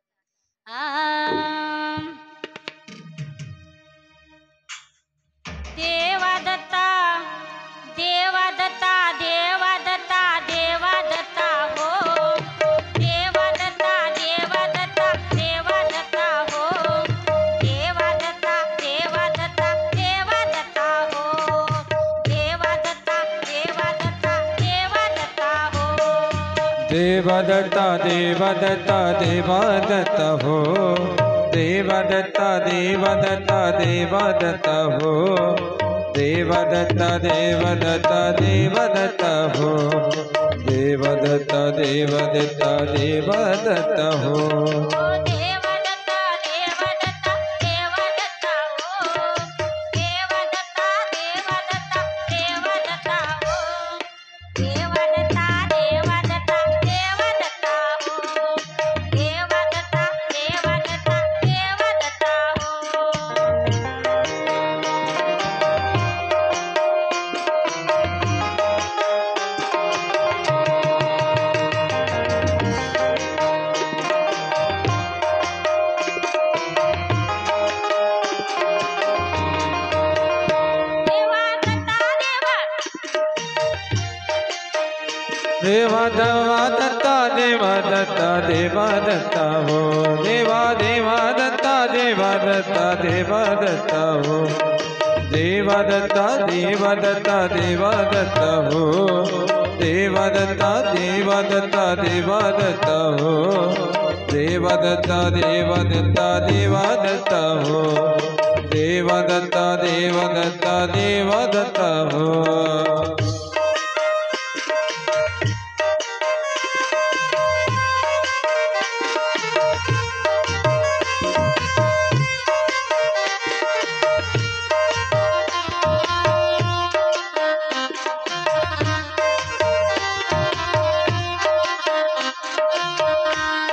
देवा दत्ता, देवा दत्ता, देवा दत्ता, देवा दत्ता हो. देवा दत्ता, देवा दत्ता, देवा दत्ता हो. देवा दत्ता, देवा दत्ता, देवा दत्ता हो. देवा दत्ता, देवा दत्ता, देवा दत्ता हो. देवा दत्ता, देवा दत्ता, देवा दत्ता हो. देवा दत्ता, देवा दत्ता, देवा दत्ता हो. देवा दत्ता, देवा दत्ता, देवा दत्ता हो. देवा दत्ता, देवा दत्ता, देवा दत्ता हो. देवा दत्ता, देवा दत्ता, देवा दत्ता हो. देवा दत्ता, देवा दत्ता, देवा दत्ता हो. देवा दत्ता, देवा दत्ता, देवा दत्ता हो. देवा दत्ता, देवा दत्ता, देवा दत्ता देवा देवा दत्ता, देवा दत्ता, देवा दत्ता हो. देवा देवा दत्ता, देवा दत्ता, देवा दत्ता हो. देवा दत्ता, देवा दत्ता, देवा दत्ता हो. देवा दत्ता, देवा दत्ता, देवा दत्ता हो. देवा दत्ता, देवा दत्ता, देवा दत्ता हो. देवा दत्ता, देवा दत्ता, देवा दत्ता हो.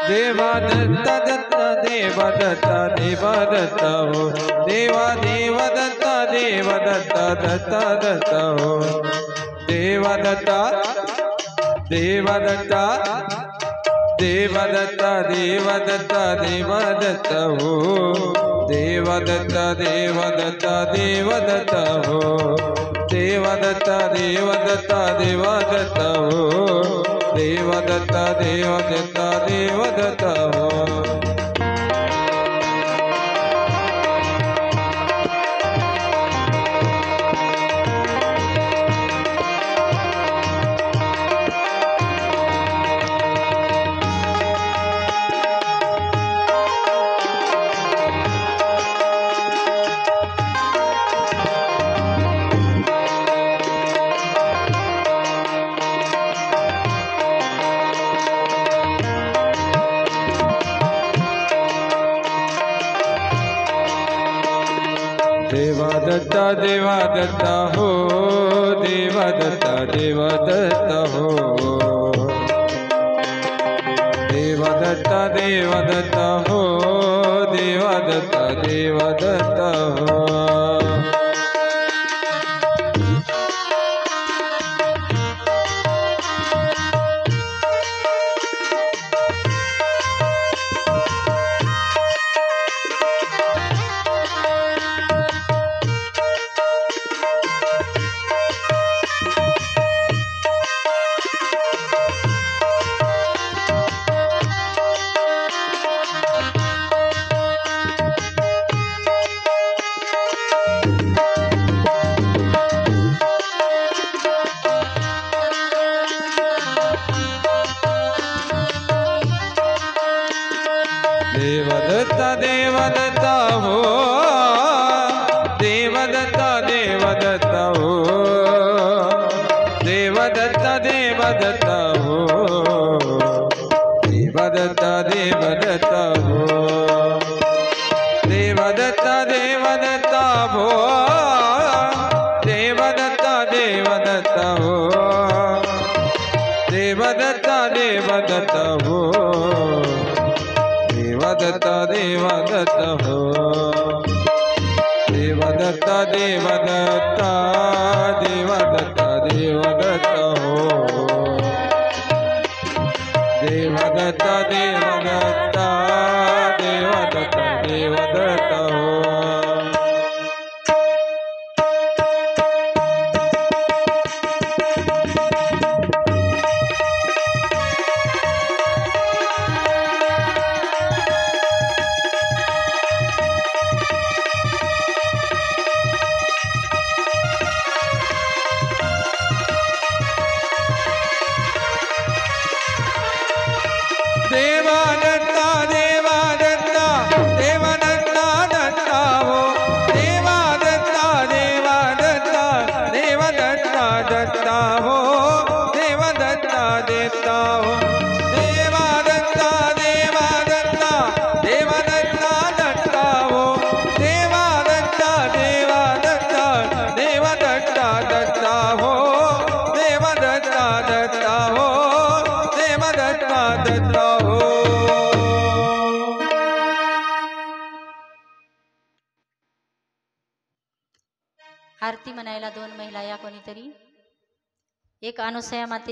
देवा दत्ता दत्ता, देवा दत्ता, देवा दत्ता हो. देवा देवा दत्ता, देवा दत्ता, दत्ता दत्ता हो. देवा दत्ता, देवा दत्ता, देवदत्ता देवदत्ता देवदत्ता हो देवदत्ता देवदत्ता देवदत्ता हो देवदत्ता देवदत्ता देवदत्ता हो देवदत्ता देवदत्ता देवदत्ता हो देवदत्ता देवदत्ता हो देवदत्ता देवदत्ता हो देवदत्ता देवदत्ता हो देवदत्ता देवदत्ता हो देवदत्ता देवदत्ता हो देवदत्ता देवदत्ता हो देवदत्ता देवदत्ता हो देवदत्ता देवदत्ता हो देवदत्ता देवदत्ता हो देवदत्ता देवदत्ता हो देवदत्ता देवदत्ता हो देवदत्ता देवदत्ता हो देवदत्ता देवदत्ता देवदत्ता देवदत्ता हो देवदत्ता देवदत्ता देवदत्ता देवदत्ता हो देवदत्ता देवदत्ता देवदत्ता दत्ता हो देवदत्ता देवदत्ता देवदत्ता दत्ता हो देवदत्ता देवता हो देवदत्ता देवदत्ता देवदत्ता दत्ता हो देवदत्ता देवदत्ता देवदत्ता दत्ता हो देवदत्ता दत्ता हो देवदत्ता दत्ता हो आरती म्हणायला दोन महिला या कोणीतरी एक अनुसया माते